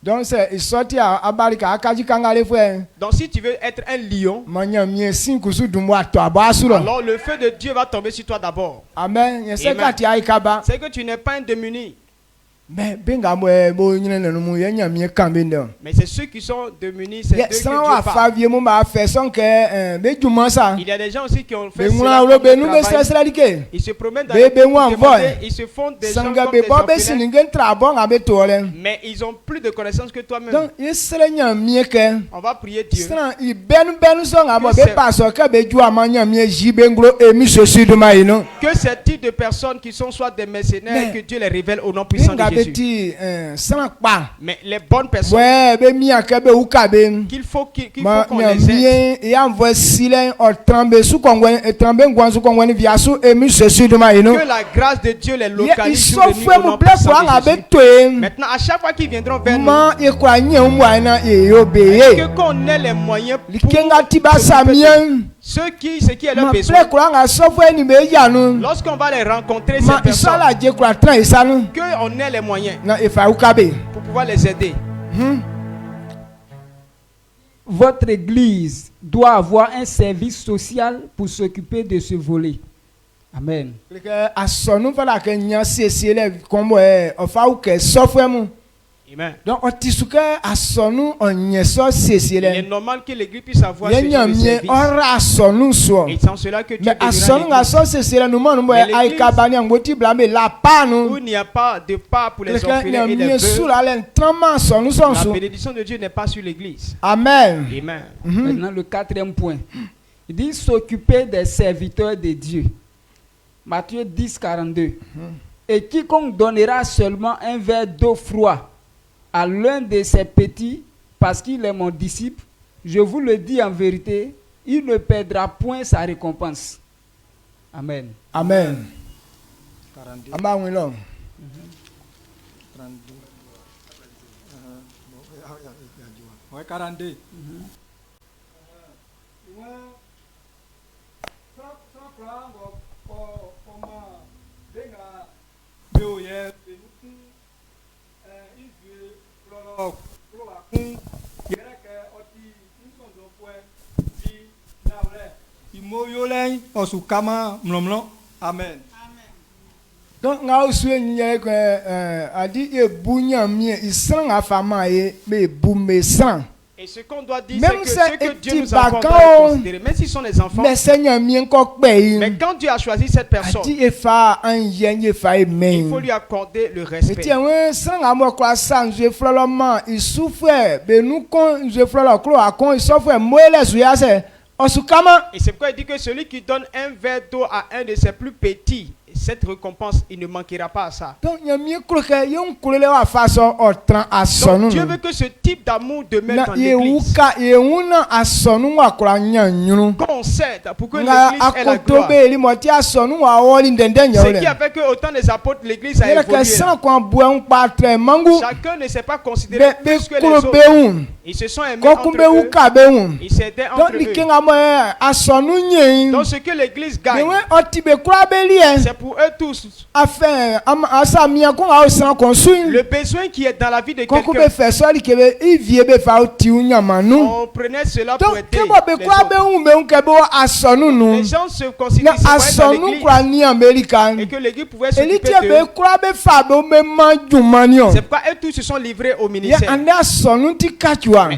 Donc si tu veux être un lion, alors le feu de Dieu va tomber sur toi d'abord. Amen. C'est que tu n'es pas un démuni. Mais c'est ceux qui sont démunis, c'est eux que Dieu parle. Il y a des gens aussi qui ont fait cela. Ils se promènent dans les pays, ils se font des gens comme des orphelins. Mais ils ont plus de connaissances que toi-même. On va prier Dieu. Que ces types de personnes qui sont soit des mercenaires, que Dieu les révèle au nom puissant de Jésus. Mais les bonnes personnes qu'il faut qu'on les aide. Que la grâce de Dieu les localise sur le niveau au nom puissant de Jésus. Maintenant, à chaque fois qu'ils viendront vers nous, que qu'on ait les moyens pour ceux qui est leur besoin. Lorsqu'on va les rencontrer, ces personnes, qu'on ait les moyens pour pouvoir les aider. Votre église doit avoir un service social pour s'occuper de ce volet. Amen. Amen. Donc, il est normal que l'église puisse avoir ce genre de service. Et c'est en cela que Dieu où il n'y a pas de part pour les orphelins et les veuves. La bénédiction de Dieu n'est pas sur l'église. Amen. Amen. Maintenant, le 4e point. Il dit s'occuper des serviteurs de Dieu. Matthieu 10, 42. Et quiconque donnera seulement un verre d'eau froide à l'un de ses petits, parce qu'il est mon disciple, je vous le dis en vérité, il ne perdra point sa récompense. Amen. Amen. Amen. Donc, a dit Et ce qu'on doit dire, c'est que ce que Dieu nous a considéré, même s'ils sont les enfants, mais quand Dieu a choisi cette personne, il faut lui accorder le respect. Et c'est pourquoi il dit que celui qui donne un verre d'eau à un de ses plus petits, cette récompense, il ne manquera pas à ça. Donc Dieu veut que ce type d'amour demeure dans l'église. Qu'on s'aide pour que l'église ait la gloire. Ce qui a fait que autant des apôtres, l'église a évolué. Chacun ne s'est pas considéré plus que les autres. Ils se sont aimés entre eux. Ils s'aidaient entre eux. Donc ce que l'église gagne, c'est pour eux tous. Le besoin qui est dans la vie de quelqu'un, on prenait cela pour aider les autres. Les gens se considèrent dans l'église et que l'église pouvait s'occuper d'eux. C'est pourquoi eux tous se sont livrés au ministère.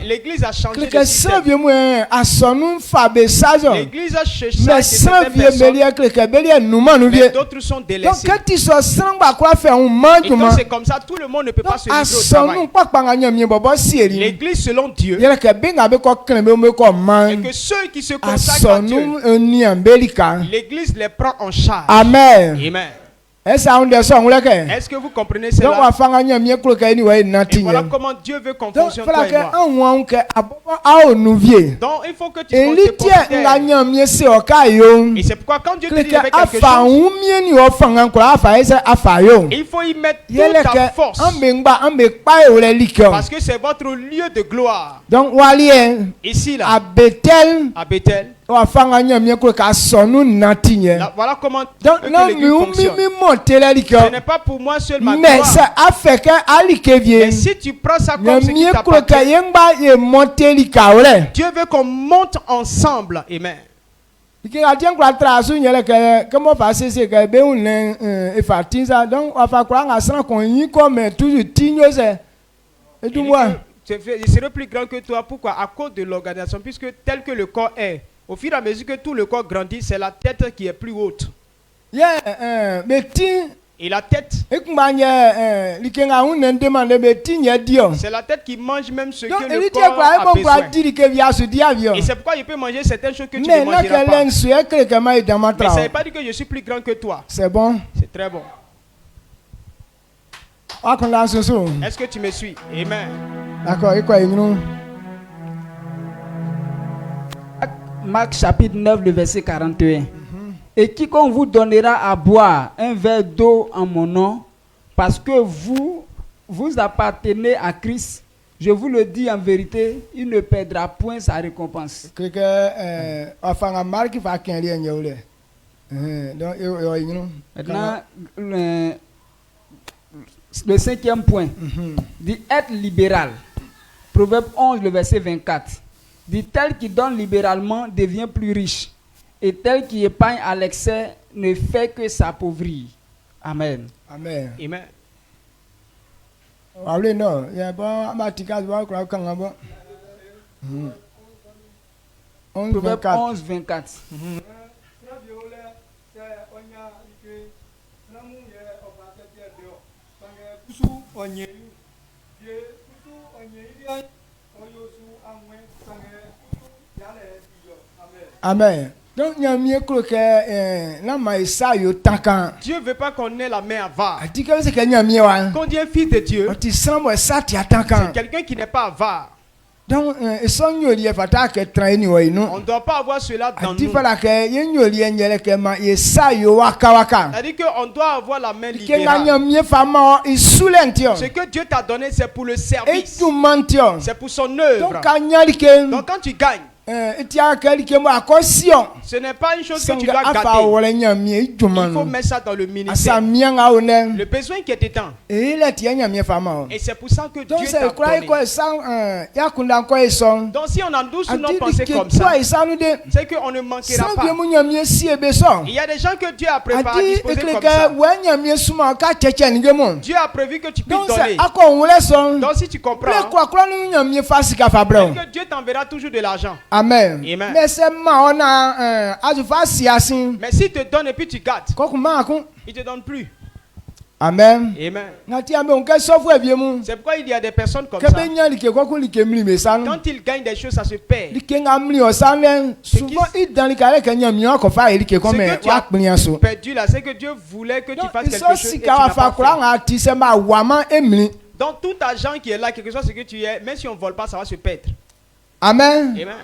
L'église a changé de système. L'église a cherché certaines personnes, mais d'autres sont délaissés. Et donc c'est comme ça, tout le monde ne peut pas se livrer au travail. L'église selon Dieu, et que ceux qui se consacrent à Dieu, l'église les prend en charge. Amen. Amen. Est-ce que vous comprenez cela? Et voilà comment Dieu veut qu'on fonctionne toi et moi. Donc il faut que tu te considères. Et c'est pourquoi quand Dieu te dit avec quelque chose, il faut y mettre toute ta force. Parce que c'est votre lieu de gloire. Donc ici là, à Bethel. Voilà comment l'église fonctionne. Ce n'est pas pour moi seul ma gloire. Mais si tu prends ça comme ce qui t'appartient, Dieu veut qu'on monte ensemble. Amen. Il serait plus grand que toi. Pourquoi? À cause de l'organisation, puisque tel que le corps est, au fur et à mesure que tout le corps grandit, c'est la tête qui est plus haute. Et la tête, c'est la tête qui mange même ce que le corps a besoin. Et c'est pourquoi il peut manger certaines choses que tu ne mangeras pas. Mais ça ne veut pas dire que je suis plus grand que toi. C'est bon. C'est très bon. Est-ce que tu me suis? Amen. D'accord. Marc chapitre 9, le verset 41. Et quiconque vous donnera à boire un verre d'eau en mon nom, parce que vous appartenez à Christ, je vous le dis en vérité, il ne perdra point sa récompense. Maintenant, le cinquième point dit être libéral. Proverbe 11, le verset 24. Dit tel qui donne libéralement devient plus riche, et tel qui épargne à l'excès ne fait que s'appauvrir. Amen. Amen. Amen. Proverbe 11, 24. Amen. Donc Dieu veut pas qu'on ait la main avare. Quand dit un fils de Dieu, c'est quelqu'un qui n'est pas avare. Donc, on ne doit pas avoir cela dans nous. C'est-à-dire qu'on doit avoir la main libérale. Ce que Dieu t'a donné, c'est pour le service. C'est pour son œuvre. Donc quand tu gagnes, Ce n'est pas une chose que tu dois gâter. Il faut mettre ça dans le ministère. Le besoin qui est éteint. Et c'est pour ça que Dieu t'a donné. Donc si on endosse nos pensées comme ça, c'est qu'on ne manquera pas. Il y a des gens que Dieu a préparés à disposer comme ça. Dieu a prévu que tu puisses donner. Donc si tu comprends, que Dieu t'enverra toujours de l'argent. Amen. Amen. Mais c'est Mais s'il te donne et puis tu gâtes, il ne te donne plus. Amen. Amen. C'est pourquoi il y a des personnes comme ça. Quand ils gagnent des choses, ça se perd. Souvent, Perdu là, c'est que Dieu voulait que tu fasses quelque chose et tu n'as pas fait. Donc tout argent qui est là, quelque chose que tu es, même si on ne vole pas, ça va se perdre. Amen. Amen.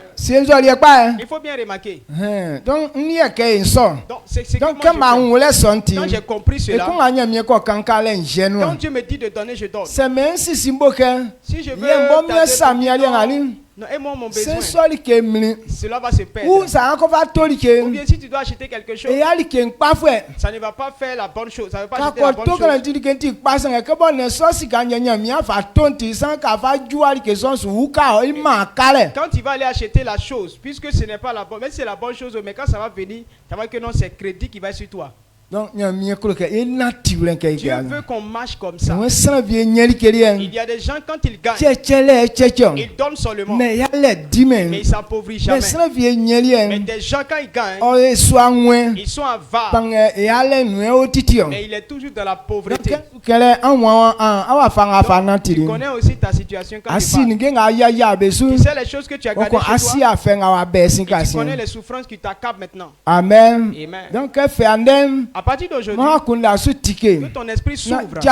Il faut bien remarquer. Donc, quand j'ai compris cela, quand Dieu me dit de donner, je donne. Si je veux non, et moi mon besoin, cela va se perdre. Ou bien si tu dois acheter quelque chose, ça ne va pas faire la bonne chose. Ça ne va pas acheter la bonne chose. Quand tu vas aller acheter la chose, puisque ce n'est pas la bonne, même si c'est la bonne chose, mais quand ça va venir, ça va que non, c'est crédit qui va sur toi. Donc, Dieu veut qu'on marche comme ça. Il y a des gens, quand ils gagnent, ils donnent seulement, mais ils ne s'appauvrissent jamais. Mais des gens, quand ils gagnent, ils sont avares, mais il est toujours dans la pauvreté. Tu connais aussi ta situation quand tu parles. Tu sais les choses que tu as gardées chez toi. Et tu connais les souffrances qui t'accablent maintenant. Amen. Amen. Donc, à partir d'aujourd'hui, que ton esprit s'ouvre. Il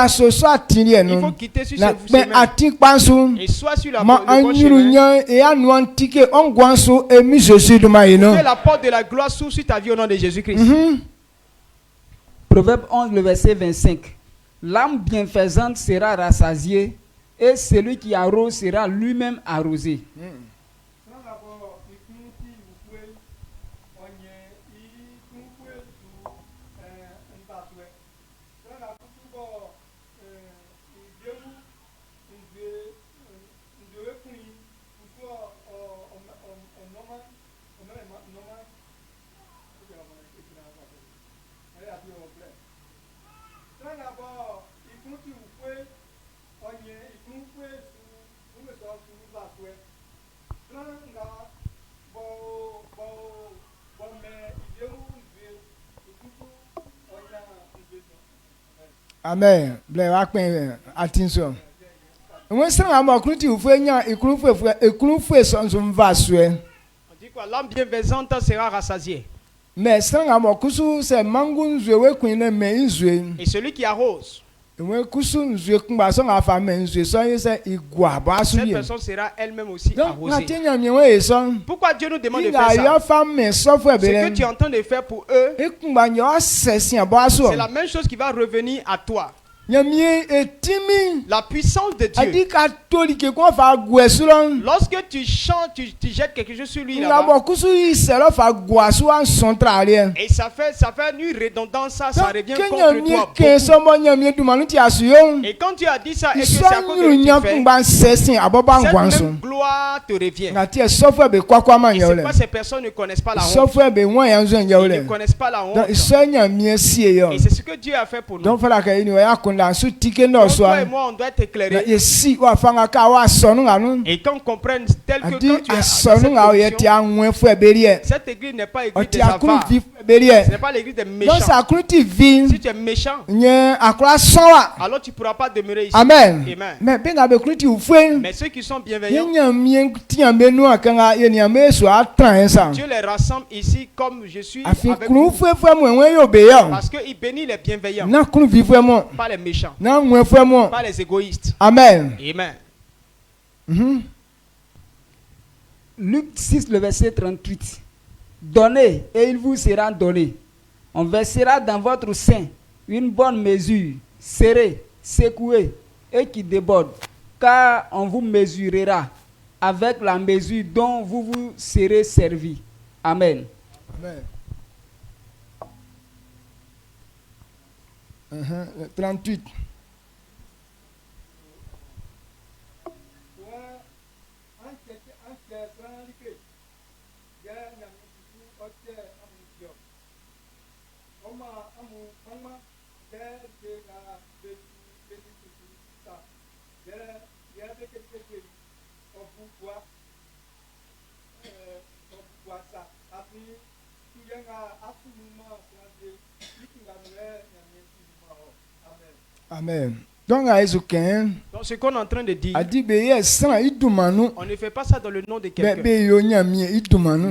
faut quitter sur ce chemin et soit sur le bon chemin. Que la porte de la gloire s'ouvre sur ta vie au nom de Jésus-Christ. Proverbe 11, le verset 25. L'âme bienfaisante sera rassasiée et celui qui arrose sera lui-même arrosé. Amen. Attention. On dit quoi? L'âme bienfaisante sera rassasiée. Mais c'est et celui qui arrose, cette personne sera elle-même aussi arrosée. Pourquoi Dieu nous demande de faire ça? Ce que tu es en train de faire pour eux, c'est la même chose qui va revenir à toi. La puissance de Dieu. Lorsque tu chantes, tu jettes quelque chose sur lui là-bas. Et ça fait une redondance, ça revient contre toi. Et quand tu as dit ça et que c'est à cause de ce que tu fais, cette même gloire te revient. Et c'est pas ces personnes ne connaissent pas la honte. Ils ne connaissent pas la honte. Et c'est ce que Dieu a fait pour nous. Donc, toi et moi, on doit être éclairés. Et qu'on comprenne tel que quand tu es cette église n'est pas l'église des avares. Ce n'est pas l'église des méchants. Si tu es méchant, alors tu ne pourras pas demeurer ici. Amen. Mais ceux qui sont bienveillants, Dieu les rassemble ici comme je suis avec vous. Parce qu'il bénit les bienveillants, pas les méchants, pas les égoïstes. Amen. Amen. Luc 6, le verset 38. Donnez et il vous sera donné. On versera dans votre sein une bonne mesure, serrée, secouée et qui déborde, car on vous mesurera avec la mesure dont vous vous serez servi. Amen. Amen. 38. Amen. Donc, ce qu'on est en train de dire, on ne fait pas ça dans le nom de quelqu'un, mais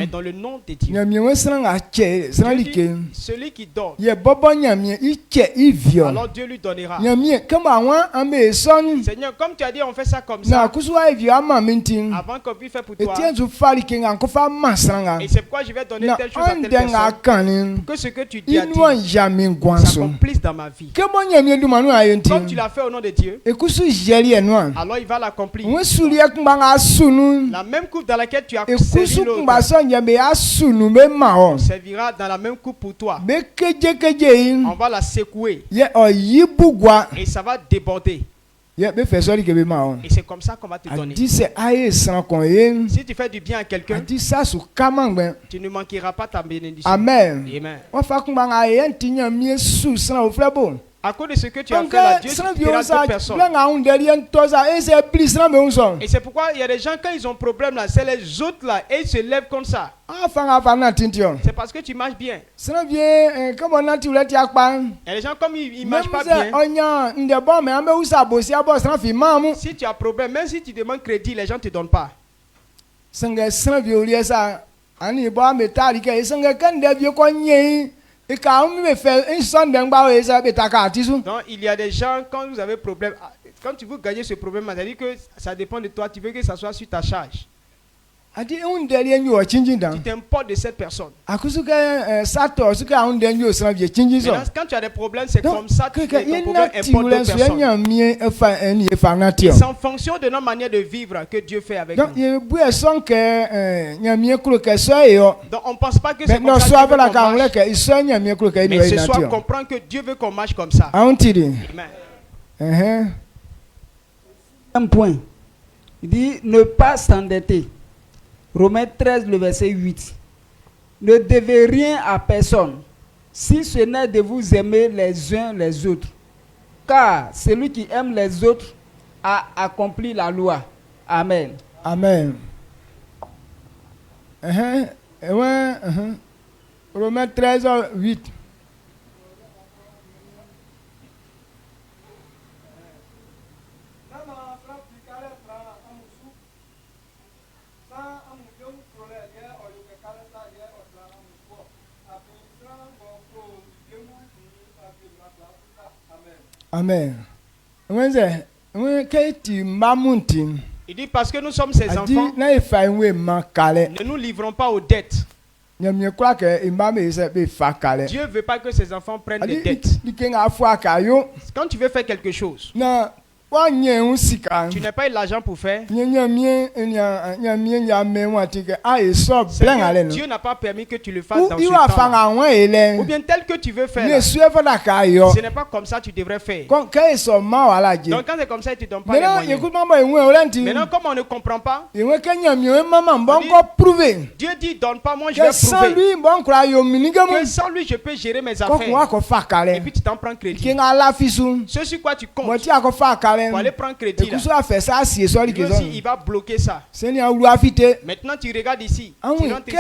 dans le nom de Dieu. Celui qui donne, alors Dieu lui donnera. Seigneur, comme tu as dit, on fait ça comme ça, avant qu'on puisse faire pour toi. Et c'est pourquoi je vais donner telle chose à telle personne, que ce que tu dis a dit s'accomplisse dans ma vie. Comme tu l'as fait au nom de Dieu, alors il va l'accomplir. La même coupe dans laquelle tu as servi l'autre, on servira dans la même coupe pour toi. On va la secouer et ça va déborder. Et c'est comme ça qu'on va te donner. Si tu fais du bien à quelqu'un, tu ne manqueras pas ta bénédiction. Amen. Amen. À cause de ce que tu as fait là, Dieu t'aidera d'autres personnes. Et c'est pourquoi il y a des gens, quand ils ont problème là, c'est les autres là, et ils se lèvent comme ça. C'est parce que tu marches bien. Il y a des gens comme ils ne marchent pas bien. Si tu as problème, même si tu demandes crédit, les gens ne te donnent pas. Donc il y a des gens, quand vous avez problème, quand tu veux gagner ce problème, c'est-à-dire que ça dépend de toi, tu veux que ça soit sur ta charge. Tu t'importes de cette personne. Quand tu as des problèmes, c'est comme ça que ton problème importe d'autres personnes. Et c'est en fonction de notre manière de vivre que Dieu fait avec nous. Donc on ne pense pas que c'est comme ça qu'on marche. Mais ce soir, comprends que Dieu veut qu'on marche comme ça. Amen. Un point. Il dit ne pas s'endetter. Romains 13, le verset 8. Ne devez rien à personne, si ce n'est de vous aimer les uns les autres. Car celui qui aime les autres a accompli la loi. Amen. Amen. Romains 13, 8. Amen. Il dit parce que nous sommes ses enfants, ne nous livrons pas aux dettes. Dieu ne veut pas que ses enfants prennent des dettes. Quand tu veux faire quelque chose, tu n'as pas eu l'argent pour faire. Dieu n'a pas permis que tu le fasses dans ce temps. Ou bien tel que tu veux faire. Ce n'est pas comme ça que tu devrais faire. Donc quand c'est comme ça, il ne te donne pas les moyens. Maintenant, comme on ne comprend pas, Dieu dit donne pas, moi je vais prouver. Que sans lui, je peux gérer mes affaires. Et puis tu t'en prends crédit. Ce sur quoi tu comptes. Pour aller prendre crédit là. Il va bloquer ça. Maintenant tu regardes ici. Tu rentres ici.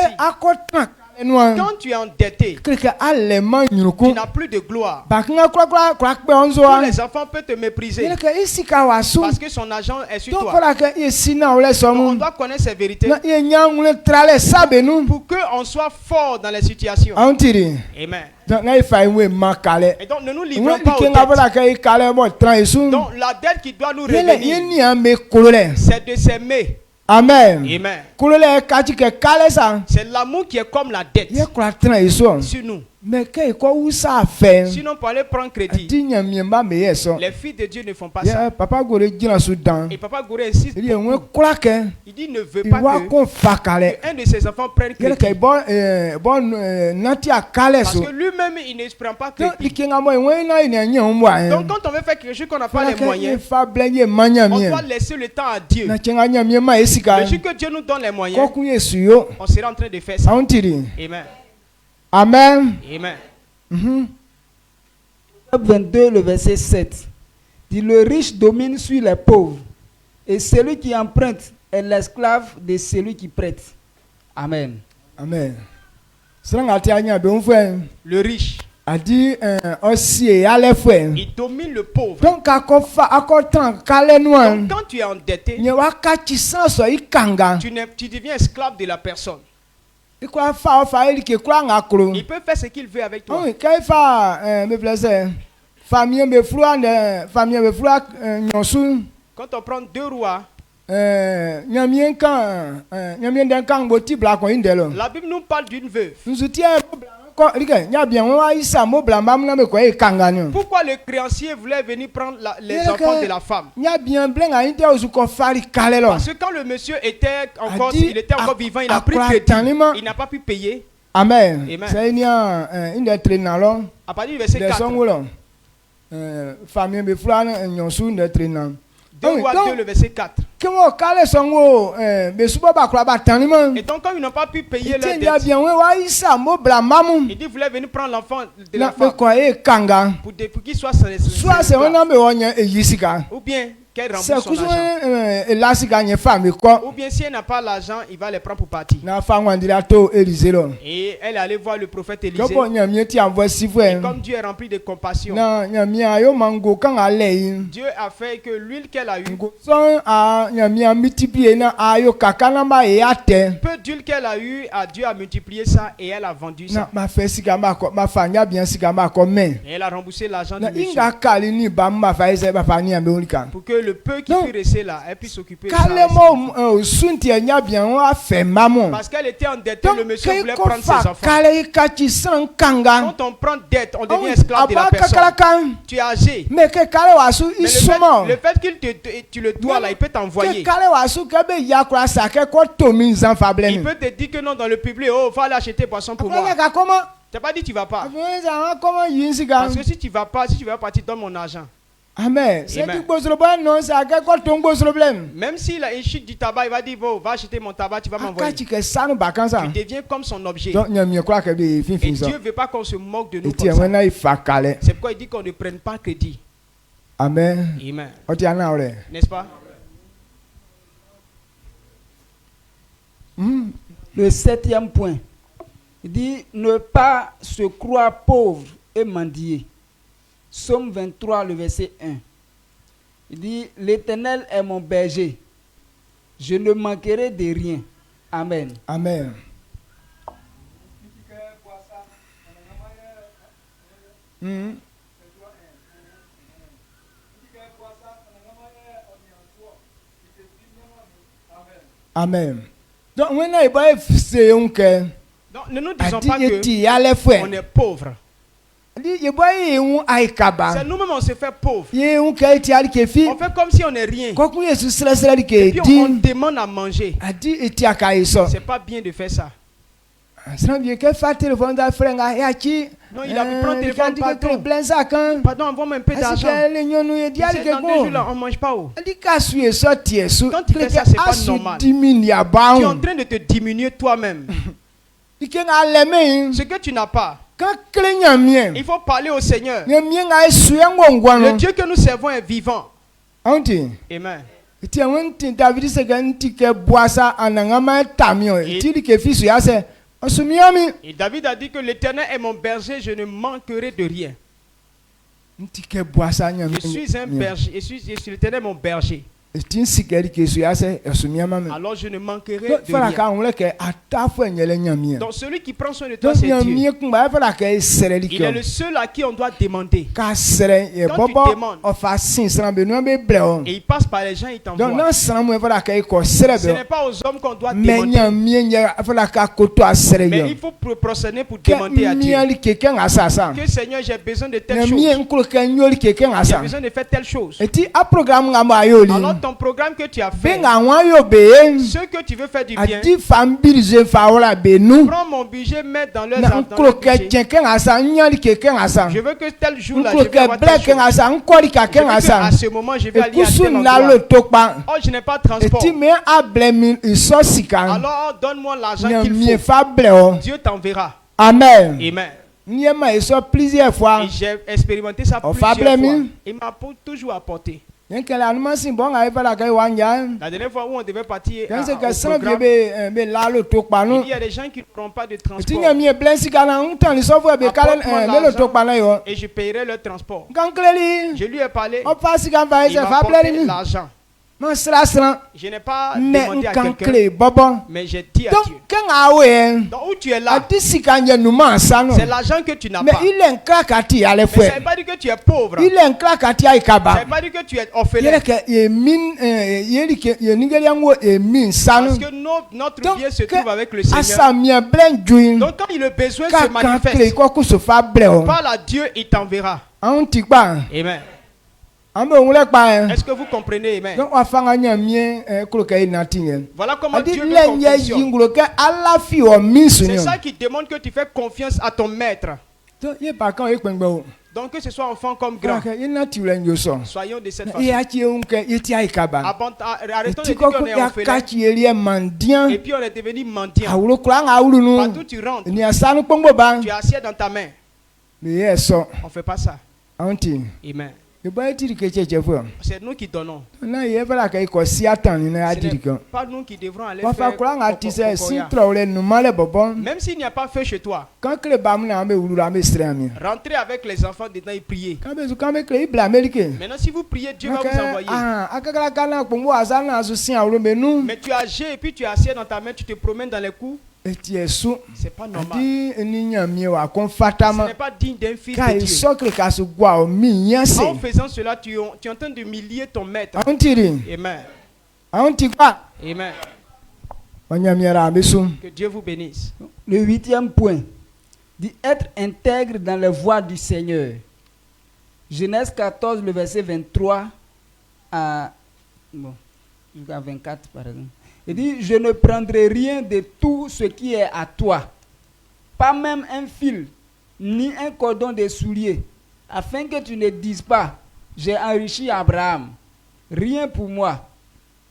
Quand tu es endetté, tu n'as plus de gloire. Tous les enfants peuvent te mépriser parce que son argent est sur toi. Donc, on doit connaître ces vérités pour qu'on soit fort dans les situations. Amen. Et donc ne nous livrons pas aux dettes. Donc la dette qui doit nous revenir, c'est de s'aimer. Amen. Amen. C'est l'amour qui est comme la dette sur nous. Sinon, pour aller prendre crédit, les filles de Dieu ne font pas ça. Et Papa Goré insiste. Il dit ne veut pas que un de ses enfants prenne crédit. Parce que lui-même, il ne prend pas crédit. Donc, quand on veut faire quelque chose qu'on n'a pas les moyens, on doit laisser le temps à Dieu. Le jour que Dieu nous donne les moyens, on sera en train de faire ça. Amen. Amen. Amen. 22, le verset 7. Dit le riche domine sur les pauvres, et celui qui emprunte est l'esclave de celui qui prête. Amen. Amen. Le riche, il domine le pauvre. Donc, quand tu es endetté, tu deviens esclave de la personne. Il peut faire ce qu'il veut avec toi. Quand on prend 2 rois, la Bible nous parle d'une veuve. Pourquoi le créancier voulait venir prendre les enfants de la femme? Parce que quand le monsieur était encore vivant, il a pris crédit. Il n'a pas pu payer. Amen. Amen. À partir du verset 4. 2 rois 2, le verset 4. Et donc, quand ils n'ont pas pu payer leur dette, il dit qu'il voulait venir prendre l'enfant de la femme pour qu'il soit ou bien qu'elle rembourse son argent. Ou bien si elle n'a pas l'argent, il va les prendre pour partir. Et elle est allée voir le prophète Élisée. Et comme Dieu est rempli de compassion, Dieu a fait que l'huile qu'elle a eue, peu d'huile qu'elle a eue, Dieu a multiplié ça et elle a vendu ça. Et elle a remboursé l'argent du monsieur. Pour que le peu qui peut rester là, elle puisse s'occuper de ça. Parce qu'elle était endettée, le monsieur voulait prendre ses enfants. Quand on prend dette, on devient esclave de la personne. Tu es âgé. Mais le fait que tu le dois là, il peut t'envoyer. Il peut te dire que non, dans le public, oh, va aller acheter boisson pour moi. Tu n'as pas dit tu vas pas. Parce que si tu vas pas, si tu vas partir, donne mon argent. Amen. Même s'il a une chute du tabac, il va dire va acheter mon tabac, tu vas m'envoyer. Tu deviens comme son objet. Et Dieu ne veut pas qu'on se moque de nous comme ça. C'est pourquoi il dit qu'on ne prenne pas crédit. Amen. Amen. N'est-ce pas? Le 7e point. Il dit ne pas se croire pauvre et mendier. Psaume 23, le verset 1. Il dit, l'Éternel est mon berger. Je ne manquerai de rien. Amen. Amen. Amen. Donc, ne nous disons pas qu'on est pauvre. C'est nous-mêmes on se fait pauvre. On fait comme si on n'est rien. Et puis on demande à manger. C'est pas bien de faire ça. Non, il a pu prendre le téléphone. Pardon, envoie-moi un peu d'argent. Dans 2 jours là, on ne mange pas. Quand tu fais ça, c'est pas normal. Tu es en train de te diminuer toi-même. Ce que tu n'as pas. Il faut parler au Seigneur. Le Dieu que nous servons est vivant. Amen. Et David a dit que l'Éternel est mon berger, je ne manquerai de rien. Je suis un berger, je suis l'Éternel mon berger. alors je ne manquerai de rien. Donc celui qui prend soin de toi, c'est Dieu. Il est le seul à qui on doit demander. Quand tu demandes, et il passe par les gens, il t'envoie. Ce n'est pas aux hommes qu'on doit demander. Mais il faut procéder pour demander à Dieu. Que Seigneur, j'ai besoin de telle chose. J'ai besoin de faire telle chose. Alors ton programme que tu as fait, ce que tu veux faire du bien, prends mon budget, mets dans leur budget. Je veux que tel jour-là, je vais avoir telle chose. Je veux qu'à ce moment, je vais aller à tel endroit. Oh, je n'ai pas de transport. Alors donne-moi l'argent qu'il faut. Dieu t'enverra. Amen. Amen. Plusieurs fois. Et j'ai expérimenté ça plusieurs fois. Il m'a toujours apporté. La dernière fois où on devait partir au programme, il y a des gens qui ne prennent pas de transport. Et je paierai leur transport. Je lui ai parlé. Il m'a apporté l'argent. Je n'ai pas demandé à quelqu'un, mais j'ai dit à Dieu. Donc où tu es là, c'est l'argent que tu n'as pas. Mais ça ne veut pas dire que tu es pauvre. Ça ne veut pas dire que tu es orphelin. Parce que notre bien se trouve avec le Seigneur. Donc quand il a besoin se manifeste, parle à Dieu, il t'enverra. Amen. Est-ce que vous comprenez? Amen. Voilà comment Dieu veut qu'on fonctionne. C'est ça qui demande que tu fais confiance à ton maître. Donc que ce soit enfant comme grand, soyons de cette façon. Arrêtons de dire qu'on est orphelin et puis on est devenu mendiant. Partout tu rentres, tu es assis dans ta main. On ne fait pas ça. Amen. C'est nous qui donnons. Ce n'est pas nous qui devrons aller faire. Même s'il n'y a pas fait chez toi, rentrez avec les enfants dedans et priez. Maintenant si vous priez, Dieu va vous envoyer. Mais tu es âgé et puis tu es assis dans ta main, tu te promènes dans les coups. C'est pas normal. Ce n'est pas digne d'un fils de Dieu. En faisant cela, tu es en train de humilier ton maître. Amen. Amen. Que Dieu vous bénisse. Le 8e point dit être intègre dans les voies du Seigneur. Genèse 14, le verset 23 à jusqu'à 24 par exemple. Il dit, je ne prendrai rien de tout ce qui est à toi, pas même un fil, ni un cordon de soulier, afin que tu ne dises pas, j'ai enrichi Abraham. Rien pour moi.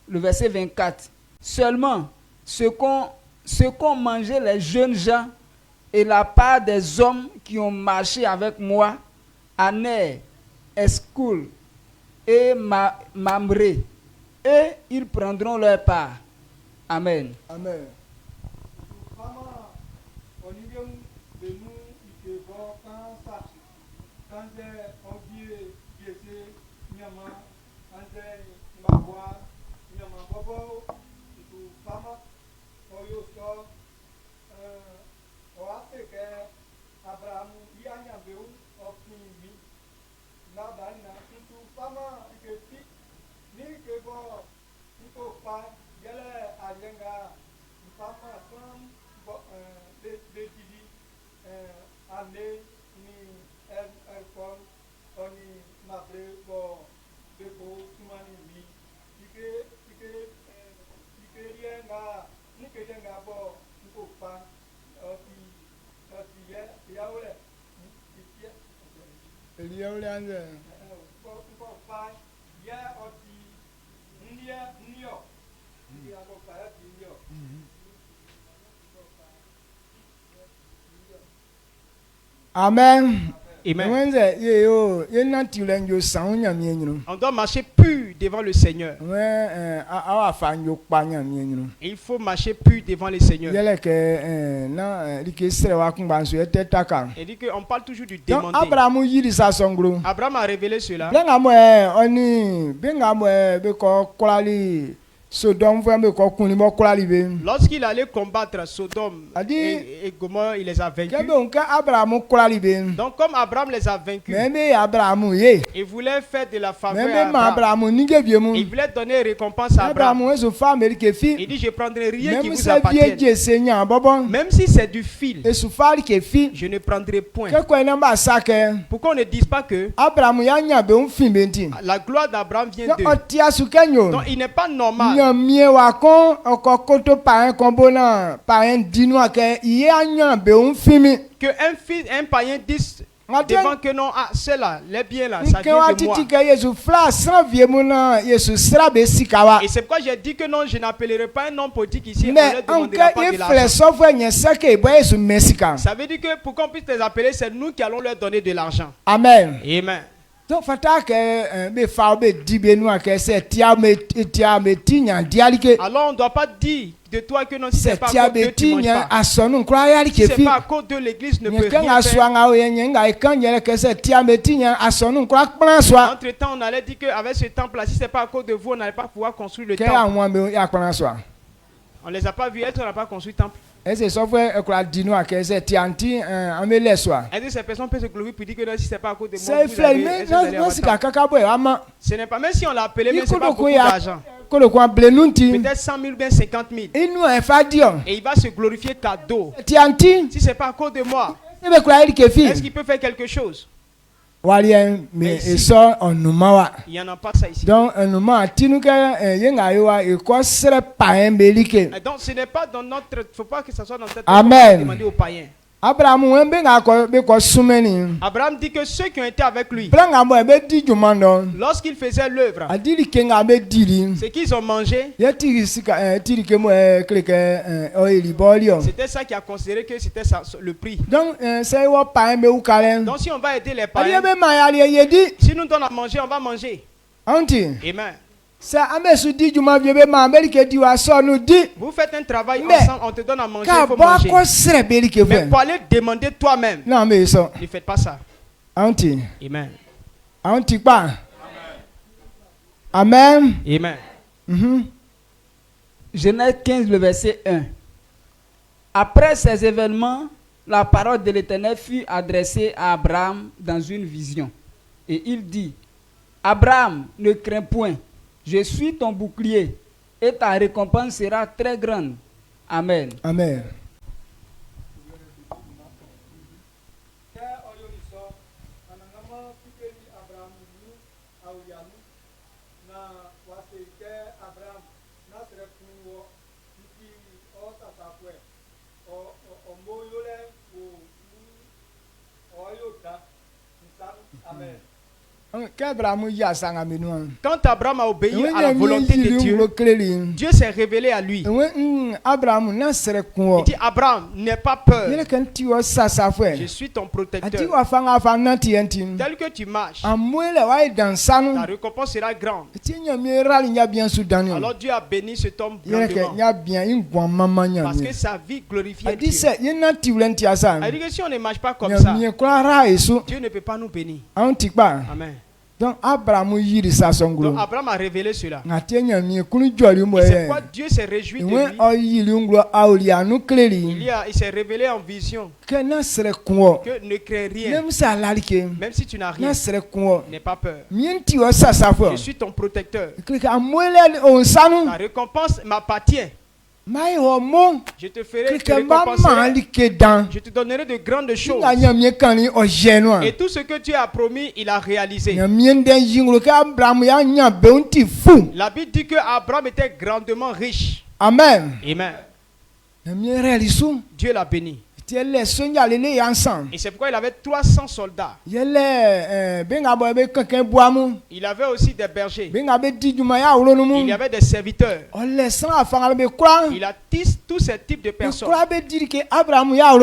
Le verset 24. Seulement, ce qu'ont mangé les jeunes gens et la part des hommes qui ont marché avec moi, Aner, Escoul et Mamré, et ils prendront leur part. Amen. Amen. Amen. Amen. On doit marcher pur devant le Seigneur. Il faut marcher pur devant le Seigneur. Il dit qu'on parle toujours du demander. Abraham a révélé cela. Lorsqu'il allait combattre Sodome et Gomorrhe, il les a vaincus. Donc comme Abraham les a vaincus, il voulait faire de la faveur à Abraham. Il voulait donner récompense à Abraham. Il dit, je prendrai rien qui vous appartienne. Même si c'est du fil, je ne prendrai point. Pourquoi on ne dit pas que la gloire d'Abraham vient d'eux? Donc il n'est pas normal que un païen dise devant que non, ah, c'est là, les biens là, ça vient de moi. Et c'est pourquoi j'ai dit que non, je n'appellerai pas un homme politique ici. On ne demandera pas de l'argent. Ça veut dire que pour qu'on puisse les appeler, c'est nous qui allons leur donner de l'argent. Amen. Amen. Donc, alors on ne doit pas dire de toi que non, si c'est pas à cause de tu manges pas. Si c'est pas à cause de l'église ne peut rien faire. Entre temps, on allait dire qu'avec ce temple là, si c'est pas à cause de vous, on n'allait pas pouvoir construire le temple. On les a pas vus être, on n'a pas construit le temple. Est-ce que ces personnes peuvent se glorifier pour dire que si c'est pas à cause de moi, ce n'est pas, même si on l'a appelé, mais c'est pas beaucoup d'argent. Peut-être 100 000 ou bien 50 000. Et il va se glorifier cadeau. Si c'est pas à cause de moi, est-ce qu'il peut faire quelque chose? Il n'y en a pas ça ici. Donc ce n'est pas dans notre... Il ne faut pas que ça soit dans notre... Amen. Demander aux païens. Abraham dit que ceux qui ont été avec lui, lorsqu'il faisait l'œuvre, ce qu'ils ont mangé, c'était ça qui a considéré que c'était le prix. Donc si on va aider les païens, si nous donnons à manger, on va manger. Amen. Vous faites un travail ensemble, on te donne à manger, il faut manger. Mais pour aller demander toi-même, ne faites pas ça. Amen. Amen. Amen. Genèse 15, le verset 1. Après ces événements, la parole de l'Éternel fut adressée à Abraham dans une vision. Et il dit, Abraham, ne crains point. Je suis ton bouclier et ta récompense sera très grande. Amen. Amen. Quand Abraham a obéi à la volonté de Dieu, Dieu s'est révélé à lui. Il dit, Abraham, n'aie pas peur. Je suis ton protecteur. Tel que tu marches, ta récompense sera grande. Alors Dieu a béni cet homme grandement. Parce que sa vie glorifiait Dieu. Il dit que si on ne marche pas comme ça, Dieu ne peut pas nous bénir. Amen. Donc Abraham a révélé cela. Et c'est quoi Dieu s'est réjoui de lui. Il s'est révélé en vision que ne crains rien. Même si tu n'as rien, n'aie pas peur. Je suis ton protecteur. Ta récompense m'appartient. Je te ferai te récompenser. Je te donnerai de grandes choses. Et tout ce que tu as promis, il a réalisé. La Bible dit que Abraham était grandement riche. Amen. Amen. Dieu l'a béni. Et c'est pourquoi il avait 300 soldats. Il avait aussi des bergers. Il y avait des serviteurs. Il a tous ces types de personnes.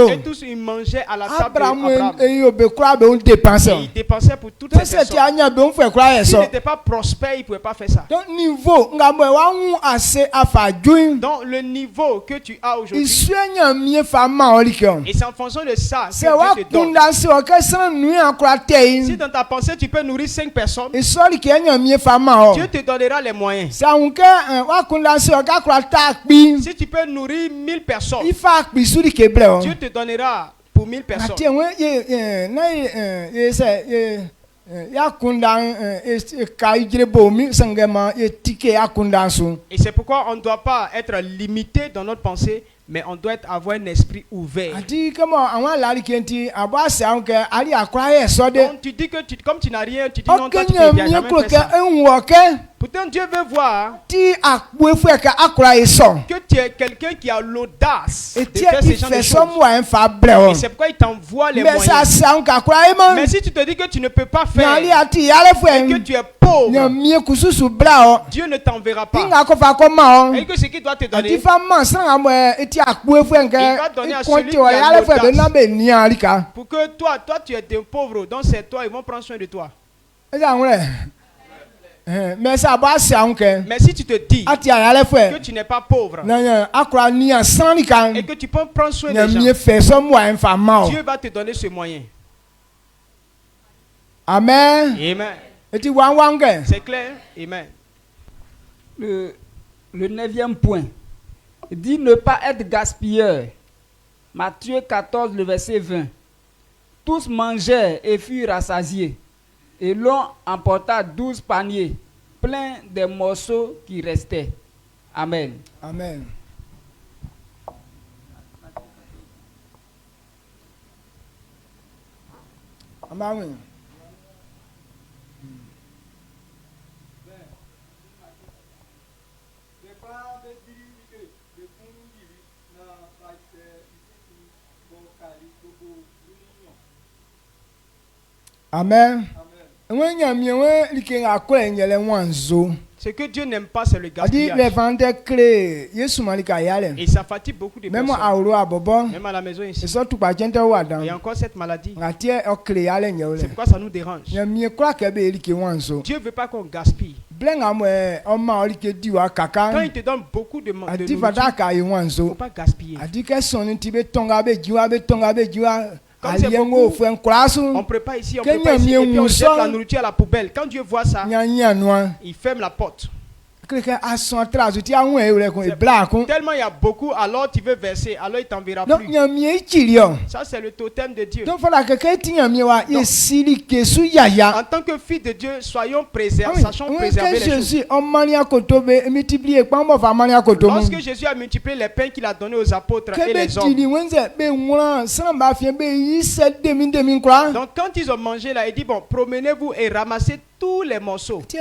Et tous ils mangeaient à la table d'Abraham. Et ils dépensaient pour toutes ces personnes. S'il n'était pas prospère, il ne pouvait pas faire ça. Donc le niveau que tu as aujourd'hui, et c'est en fonction de ça que Dieu te donne. Si dans ta pensée tu peux nourrir 5 personnes, Dieu te donnera les moyens. Si tu peux nourrir 1000 personnes, Dieu te donnera pour 1000 personnes. Et c'est pourquoi on ne doit pas être limité dans notre pensée, mais on doit avoir un esprit ouvert. Donc tu dis que comme tu n'as rien, tu dis non, toi tu ne peux jamais faire ça. Pourtant Dieu veut voir que tu es quelqu'un qui a l'audace de faire ces gens de choses. Et c'est pourquoi il t'envoie les moyens. Mais si tu te dis que tu ne peux pas faire et que tu es pauvre, Dieu ne t'enverra pas. Et que ce qu'il doit te donner, il va donner à celui qui a l'audace. Pour que toi tu es des pauvres, donc c'est toi, ils vont prendre soin de toi. Mais si tu te dis que tu n'es pas pauvre et que tu peux prendre soin des gens, Dieu va te donner ce moyen. Amen. Amen. C'est clair? Amen. Le 9e point dit ne pas être gaspilleur. Matthieu 14, le verset 20. Tous mangèrent et furent rassasiés. Et l'on emporta 12 paniers pleins des morceaux qui restaient. Amen. Amen. Amen. Amen. Ce que Dieu n'aime pas, c'est le gaspillage. Et ça fatigue beaucoup de personnes. Même à la maison ici. Il y a encore cette maladie. C'est pourquoi ça nous dérange. Dieu ne veut pas qu'on gaspille. Quand il te donne beaucoup de nourriture, il ne faut pas gaspiller. Comme c'est beaucoup, on prépare ici, on prépare ici, et puis on jette la nourriture à la poubelle. Quand Dieu voit ça, il ferme la porte. Tellement il y a beaucoup, alors tu veux verser, alors il t'enverra plus. Ça c'est le totem de Dieu. Donc, en tant que fils de Dieu, soyons préservés, sachons préserver les choses. Lorsque Jésus a multiplié les pains qu'il a donnés aux apôtres et les hommes, donc quand ils ont mangé là, il dit bon, promenez-vous et ramassez tous les morceaux. Et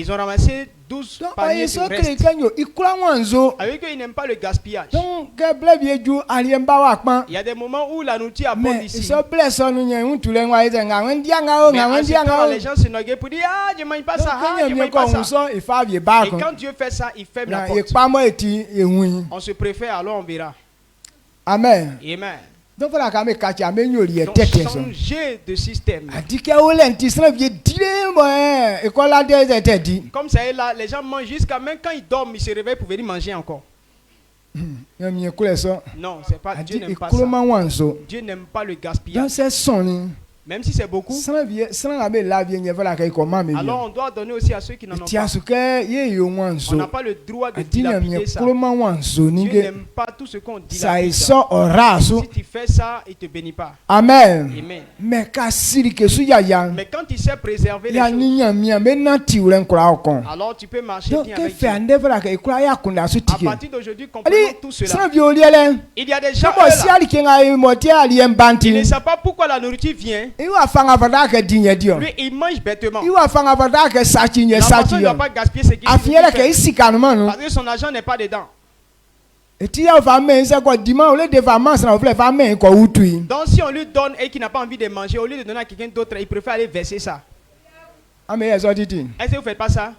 ils ont ramassé 12 paniers de reste. Avec eux, ils n'aiment pas le gaspillage. Il y a des moments où la nourriture abonde ici. Mais les gens se noguent pour dire ah, je ne mange pas ça, je ne mange pas ça. Et quand Dieu fait ça, il ferme la porte. On se préfère, alors on verra. Amen. Amen. Donc changer de système. Comme ça est là, les gens mangent jusqu'à même quand ils dorment, ils se réveillent pour venir manger encore. Non, c'est pas Dieu n'aime pas ça. Dieu n'aime pas le gaspillage. Même si c'est beaucoup, alors on doit donner aussi à ceux qui n'en ont pas. On n'a pas le droit de dilapider ça. Dieu n'aime pas tout ce qu'on dilapide. Si tu fais ça, il ne te bénit pas. Amen. Amen. Mais quand il sait préserver les choses, alors tu peux marcher bien avec Dieu. À partir d'aujourd'hui, comprenons tout cela. Il y a des gens ils ne savent pas pourquoi la nourriture vient. Lui, il mange bêtement. L'enfant ne doit pas gaspiller ce qu'il a. Parce que son argent n'est pas dedans. Donc si on lui donne et qu'il n'a pas envie de manger, au lieu de donner à quelqu'un d'autre, il préfère aller verser ça. Est-ce que vous ne faites pas ça?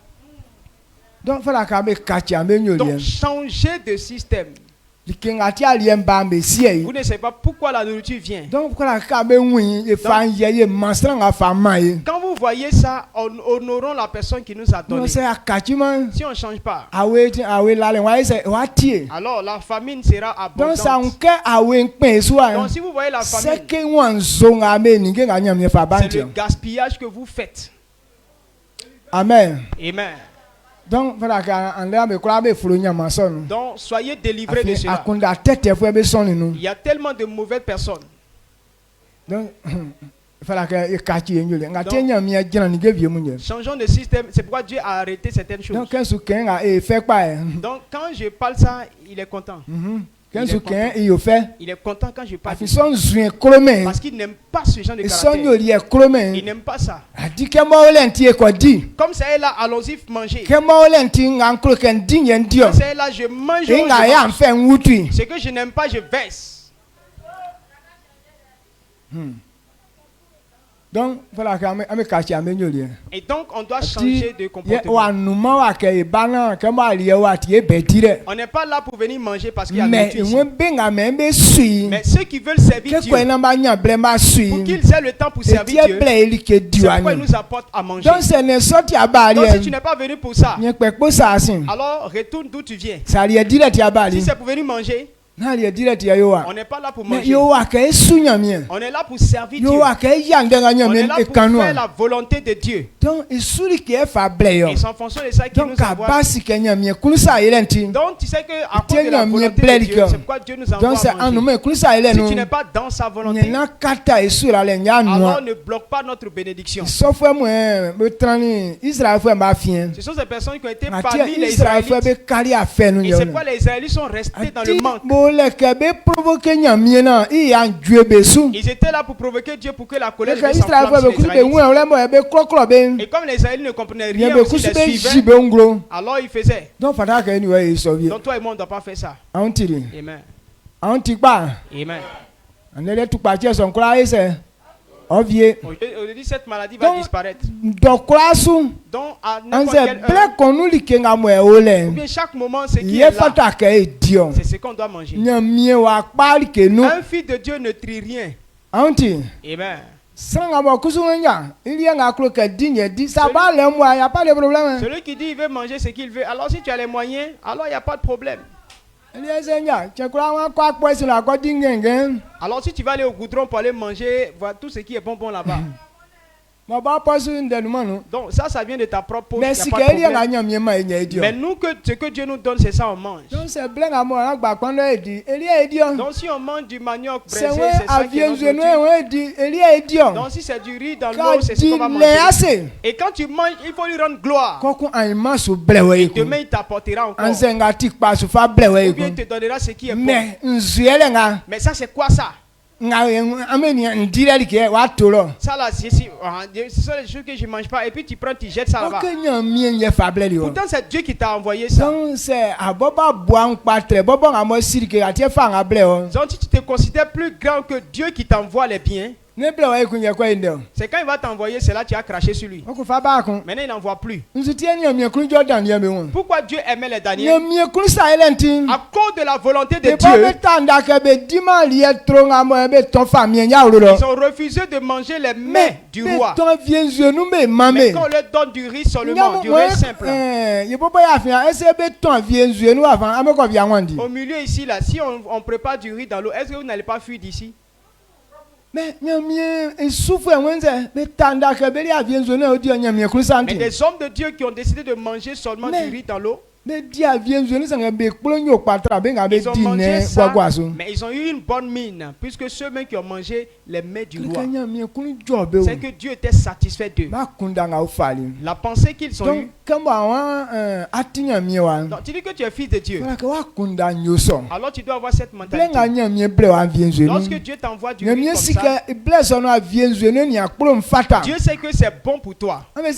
Donc changer de système. Vous ne savez pas pourquoi la nourriture vient. Quand vous voyez ça, honorons la personne qui nous a donné. Si on ne change pas, alors la famine sera abondante. Donc si vous voyez la famine, c'est le gaspillage que vous faites. Amen. Amen. Donc soyez délivrés de cela. Il y a tellement de mauvaises personnes. Donc, changeons de système. C'est pourquoi Dieu a arrêté certaines choses. Donc quand je parle ça, il est content. Il est content quand je parle. Parce qu'il n'aime pas ce genre de caractère. Il n'aime pas ça. Comme ça est là, allons-y manger. Comme ça est là, je mange. Ce que je n'aime pas, je verse. Donc, et donc, on doit changer de comportement. On n'est pas là pour venir manger parce qu'il y a nourriture ici. Mais ceux qui veulent servir Dieu, pour qu'ils aient le temps pour servir Dieu, c'est pourquoi il nous apporte à manger. Donc, si tu n'es pas venu pour ça, alors retourne d'où tu viens. Si c'est pour venir manger, on n'est pas là pour manger. On est là pour servir Dieu. On est là pour faire la volonté de Dieu. Et c'est en fonction de ça qu'il nous envoie. Donc tu sais que à cause de la volonté de Dieu, c'est pourquoi Dieu nous envoie à manger. Si tu n'es pas dans sa volonté, alors ne bloque pas notre bénédiction. Ce sont ces personnes qui ont été parmi les Israélites. Et c'est pourquoi les Israélites sont restés dans le manque. Ils étaient là pour provoquer Dieu pour que la colère de s'enflamme sur les Israélites. Et comme les Israélites ne comprenaient rien aussi, les suivaient, alors ils faisaient. Donc toi et moi on ne doit pas faire ça. Amen. Amen. Aujourd'hui, cette maladie va disparaître. Donc, à n'importe quelle heure, ou bien chaque moment, ce qui est là, c'est ce qu'on doit manger. Un fils de Dieu ne trie rien. Amen. Celui qui dit il veut manger ce qu'il veut, alors si tu as les moyens, alors il n'y a pas de problème. Alors si tu vas aller au goudron pour aller manger, voilà tout ce qui est bon là-bas. Donc ça vient de ta propre poche. Mais nous, ce que Dieu nous donne, c'est ça on mange. Donc si on mange du manioc braisé, c'est ça qui est notre nourriture. Donc si c'est du riz dans l'eau, c'est ce qu'on va manger. Et quand tu manges, il faut lui rendre gloire. Et demain il t'apportera encore. Ou bien il te donnera ce qui est bon. Mais ça c'est quoi ça? Ça là, ce sont les choses que je ne mange pas. Et puis tu prends, tu jettes ça là-bas. Pourtant c'est Dieu qui t'a envoyé ça. Donc si tu te considères plus grand que Dieu qui t'envoie les biens, c'est quand il va t'envoyer, c'est là que tu as craché sur lui. Maintenant il n'envoie plus. Pourquoi Dieu aimait les Daniel? À cause de la volonté de Dieu. Ils ont refusé de manger les mets du roi. Mais quand on leur donne du riz seulement, du riz simple. Au milieu ici, là, si on prépare du riz dans l'eau, est-ce que vous n'allez pas fuir d'ici? Mais des hommes de Dieu qui ont décidé de manger seulement du riz dans l'eau. Ils ont mangé ça, mais ils ont eu une bonne mine, puisque ceux-mêmes qui ont mangé les mets du roi, c'est que Dieu était satisfait d'eux. La pensée qu'ils ont eue. Donc, tu dis que tu es fils de Dieu, alors tu dois avoir cette mentalité. Lorsque Dieu t'envoie du riz comme ça, Dieu sait que c'est bon pour toi. Vous ne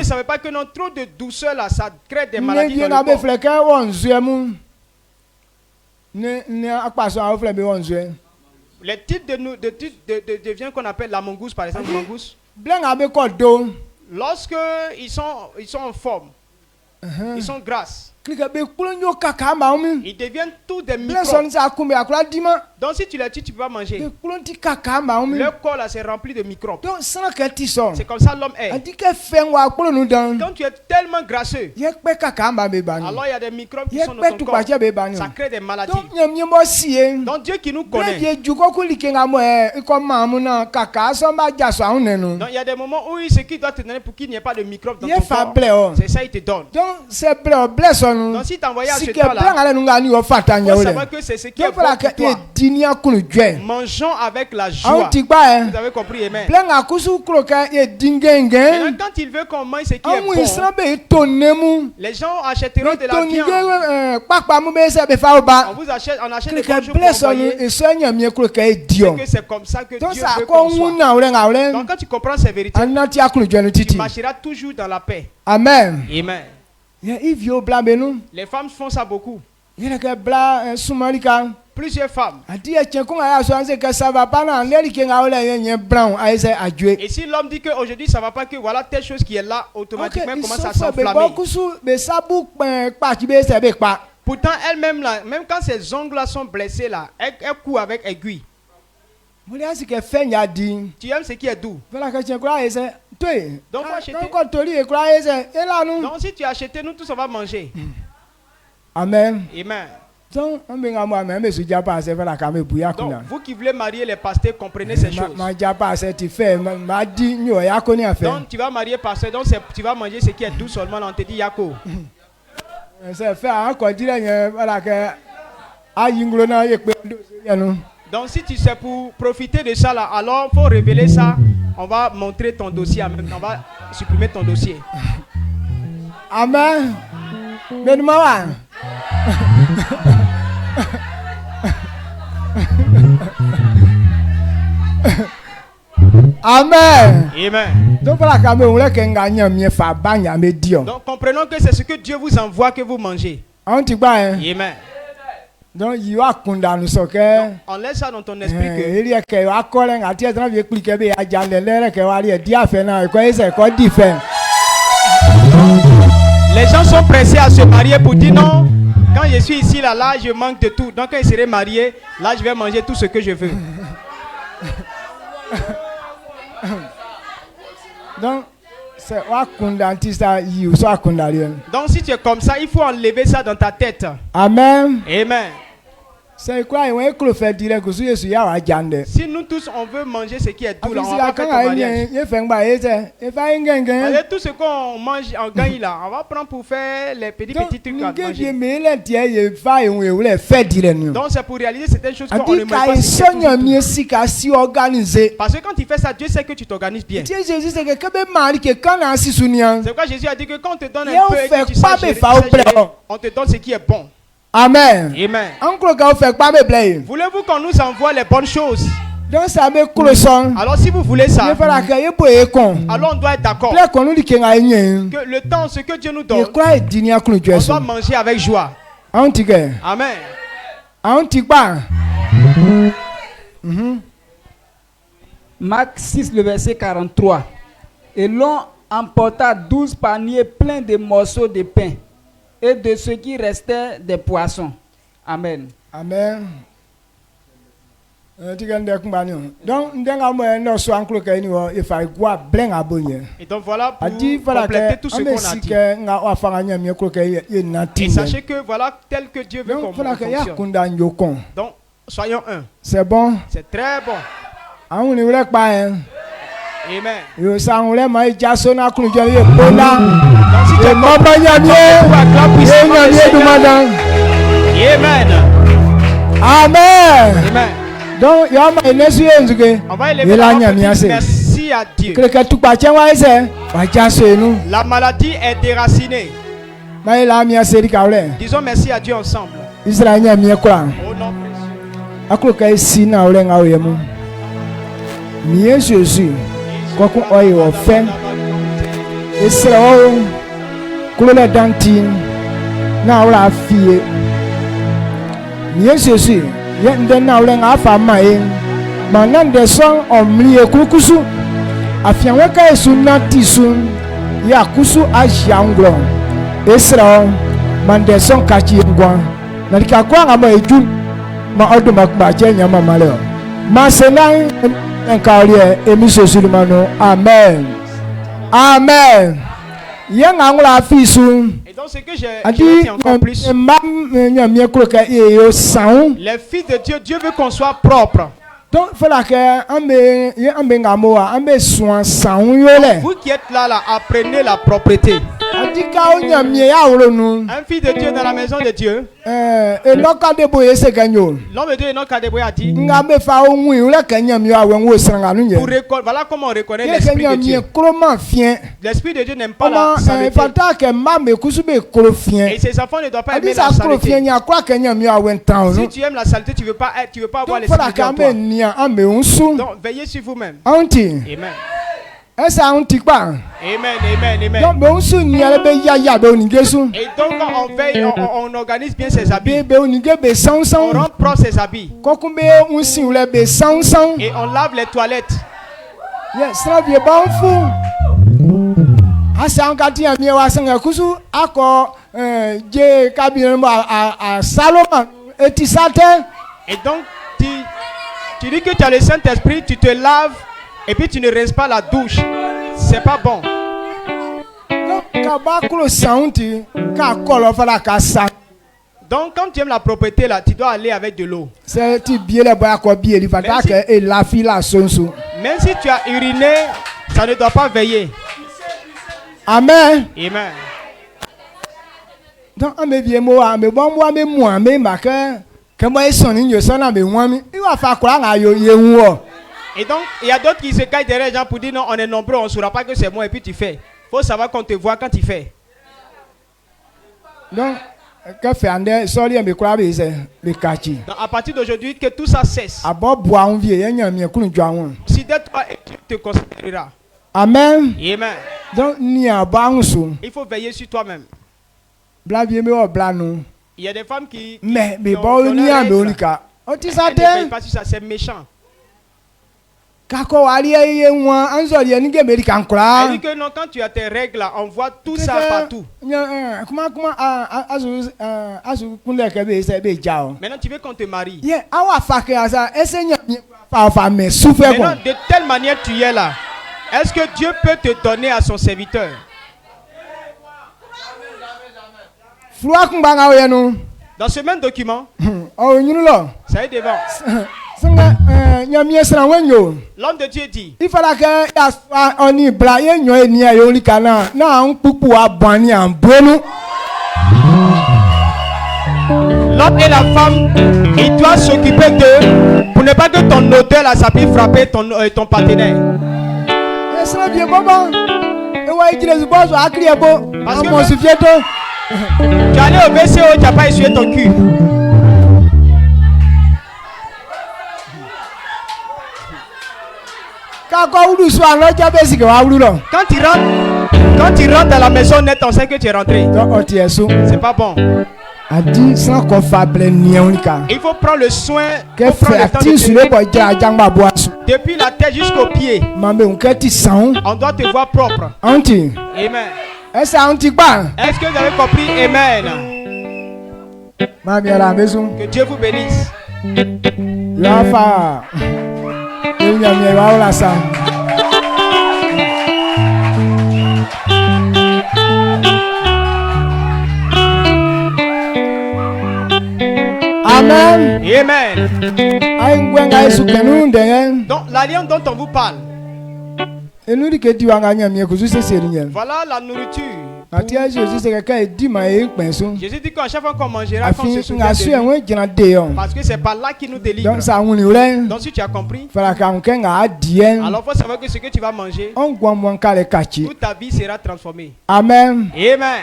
savez pas que non, trop de douceur là, ça crée des maladies dans le corps. Les types de viande qu'on appelle la mangouste, par exemple, mangouste. Lorsque ils sont en forme, ils sont grasses. Ils deviennent tous des microbes. Donc si tu les tues, tu ne peux pas manger. Leur corps là, c'est rempli de microbes. C'est comme ça l'homme est. Quand tu es tellement grasseux, alors il y a des microbes qui sont dans ton corps. Ça crée des maladies. Donc Dieu qui nous connaît. Donc il y a des moments où ce qu'il doit te donner pour qu'il n'y ait pas de microbes dans ton corps. C'est ça il te donne. Donc si tu as envoyé à ce temps-là, il faut savoir que c'est ce qui est bon pour toi. Mangeons avec la joie. Vous avez compris, amen. Maintenant, quand il veut qu'on mange ce qui est bon, les gens achèteront de la viande. On achète des bonjours pour envoyer. Que c'est comme ça que Dieu veut qu'on soit. Donc quand tu comprends ces vérités, tu marcheras toujours dans la paix. Amen. Amen. Les femmes font ça beaucoup. Plusieurs femmes. Et si l'homme dit qu'aujourd'hui ça va pas, que voilà telle chose qui est là, automatiquement commence à s'enflammer. Pourtant elle-même là, même quand ses ongles là sont blessés là, elle coud avec aiguille. Tu aimes ce qui est doux. Donc si tu as acheté, nous tous on va manger. Amen. Amen. Donc vous qui voulez marier les pasteurs, comprenez ces choses. Donc tu vas marier pasteur, donc tu vas manger ce qui est doux seulement. On te dit Yako. Donc si tu sais pour profiter de ça là, alors faut révéler ça. On va montrer ton dossier, on va supprimer ton dossier. Amen. Amen. Amen. Donc comprenons que c'est ce que Dieu vous envoie que vous mangez. Amen. Donc on laisse ça dans ton esprit que les gens sont pressés à se marier pour dire non, quand je suis ici là je manque de tout. Donc quand je serai marié, là je vais manger tout ce que je veux. Donc si tu es comme ça, il faut enlever ça dans ta tête. Amen. Amen. C'est quoi? Si nous tous on veut manger ce qui est doux là, on va faire mariage. Tout ce qu'on mange en gagne là, on va prendre pour faire les petits trucs à manger. Donc c'est pour réaliser certaines choses qu'on ne met pas. Parce que quand tu fais ça, Dieu sait que tu t'organises bien. C'est pourquoi Jésus a dit que quand on te donne un peu et que tu sais gérer, on te donne ce qui est bon. Amen. Amen. Voulez-vous qu'on nous envoie les bonnes choses? Alors si vous voulez ça, alors on doit être d'accord que le temps, ce que Dieu nous donne, on doit manger avec joie. Amen. Marc 6, le verset 43. Et l'on emporta 12 paniers pleins de morceaux de pain et de ce qui restait des poissons. Amen. Amen. Donc voilà pour compléter tout ce qu'on a dit. Et sachez que voilà tel que Dieu veut qu'on fonctionne. Donc soyons un. C'est bon. C'est très bon. Amen. Amen. Amen. Donc, on va élever merci à Dieu. La maladie est déracinée. Disons merci à Dieu ensemble. Au nom Jésus. Jésus, yendena ulenga afa mae. Manande son omlie kukusu. Afianweka esuna tisun. Ya kusu ajanglo. Esra mande son kachi ngwa. Nalika kwa ngama eju. Ma odo makba jenya mama leo. Ma senang enkalie emiso sulimano. Amen. Amen. Yang angula fisu. Et donc ce que j'ai dit encore plus. Les fils de Dieu, Dieu veut qu'on soit propre. Donc vous qui êtes là, apprenez la propreté. Un fils de Dieu dans la maison de Dieu. L'homme de Dieu Enoch Adeboye a dit. Voilà comment on reconnaît l'esprit de Dieu. L'esprit de Dieu n'aime pas la saleté. Et ses enfants ne doivent pas aimer la saleté. Si tu aimes la saleté, tu veux pas avoir l'esprit de Dieu en toi. Donc veillez sur vous-même. Amen. Amen, amen, amen. Et donc on veille, on organise bien ses habits. On rend propre ses habits. Et on lave les toilettes. Et donc tu dis que tu as le Saint-Esprit, tu te laves. Et puis tu ne rinces pas la douche. C'est pas bon. Donc quand tu aimes la propreté là, tu dois aller avec de l'eau. Même si tu as uriné, ça ne doit pas veiller. Amen. Amen. Donc et donc, il y a d'autres qui se cachent derrière les gens pour dire non, on est nombreux, on ne saura pas que c'est moi et puis tu fais. Il faut savoir qu'on te voit quand tu fais. Donc, à partir d'aujourd'hui, que tout ça cesse. Si d'être toi, tu te considéreras. Amen. Amen. Donc, il faut veiller sur toi-même. Il y a des femmes qui ne veillent pas sur ça, c'est méchant. Elle dit que non, quand tu as tes règles, on voit tout ça partout. Maintenant, tu veux qu'on te marie. Maintenant, de telle manière tu es là. Est-ce que Dieu peut te donner à son serviteur? Dans ce même document, ça est devant. L'homme de Dieu dit. L'homme et la femme, il doit s'occuper d'eux pour ne pas que ton odeur là, ça puisse frapper ton partenaire. Parce que tu allais au WC, tu n'as pas essuyé ton cul. Quand tu rentres à la maison net, on sait que tu es rentré. C'est pas bon. Il faut prendre le soin. Depuis la tête jusqu'aux pieds. On doit te voir propre. Amen. Est-ce que vous avez compris? Amen. Que Dieu vous bénisse. Amen. Amen. Donc l'alliance dont on vous parle. Voilà la nourriture. Jésus dit qu'à chaque fois qu'on mangera, qu'on se souvient de lui. Parce que c'est par là qu'il nous délivre. Donc si tu as compris, alors il faut savoir que ce que tu vas manger, toute ta vie sera transformée. Amen. Amen.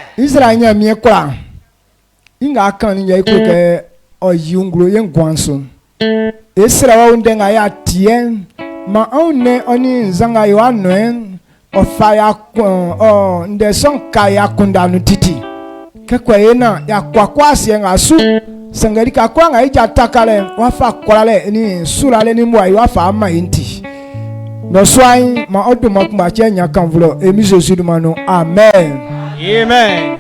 Ma one oni zanga yo anoen o faya ndeson kaya kunda no titi Kakwa ena ya kwa sienga su. Sangari kakwa nga ija takale wafa kwalale ni sulale ni mwa wafa ama inti. No swai ma odu makuma chenya kanvulo emi Jésus mano. Amen. Amen.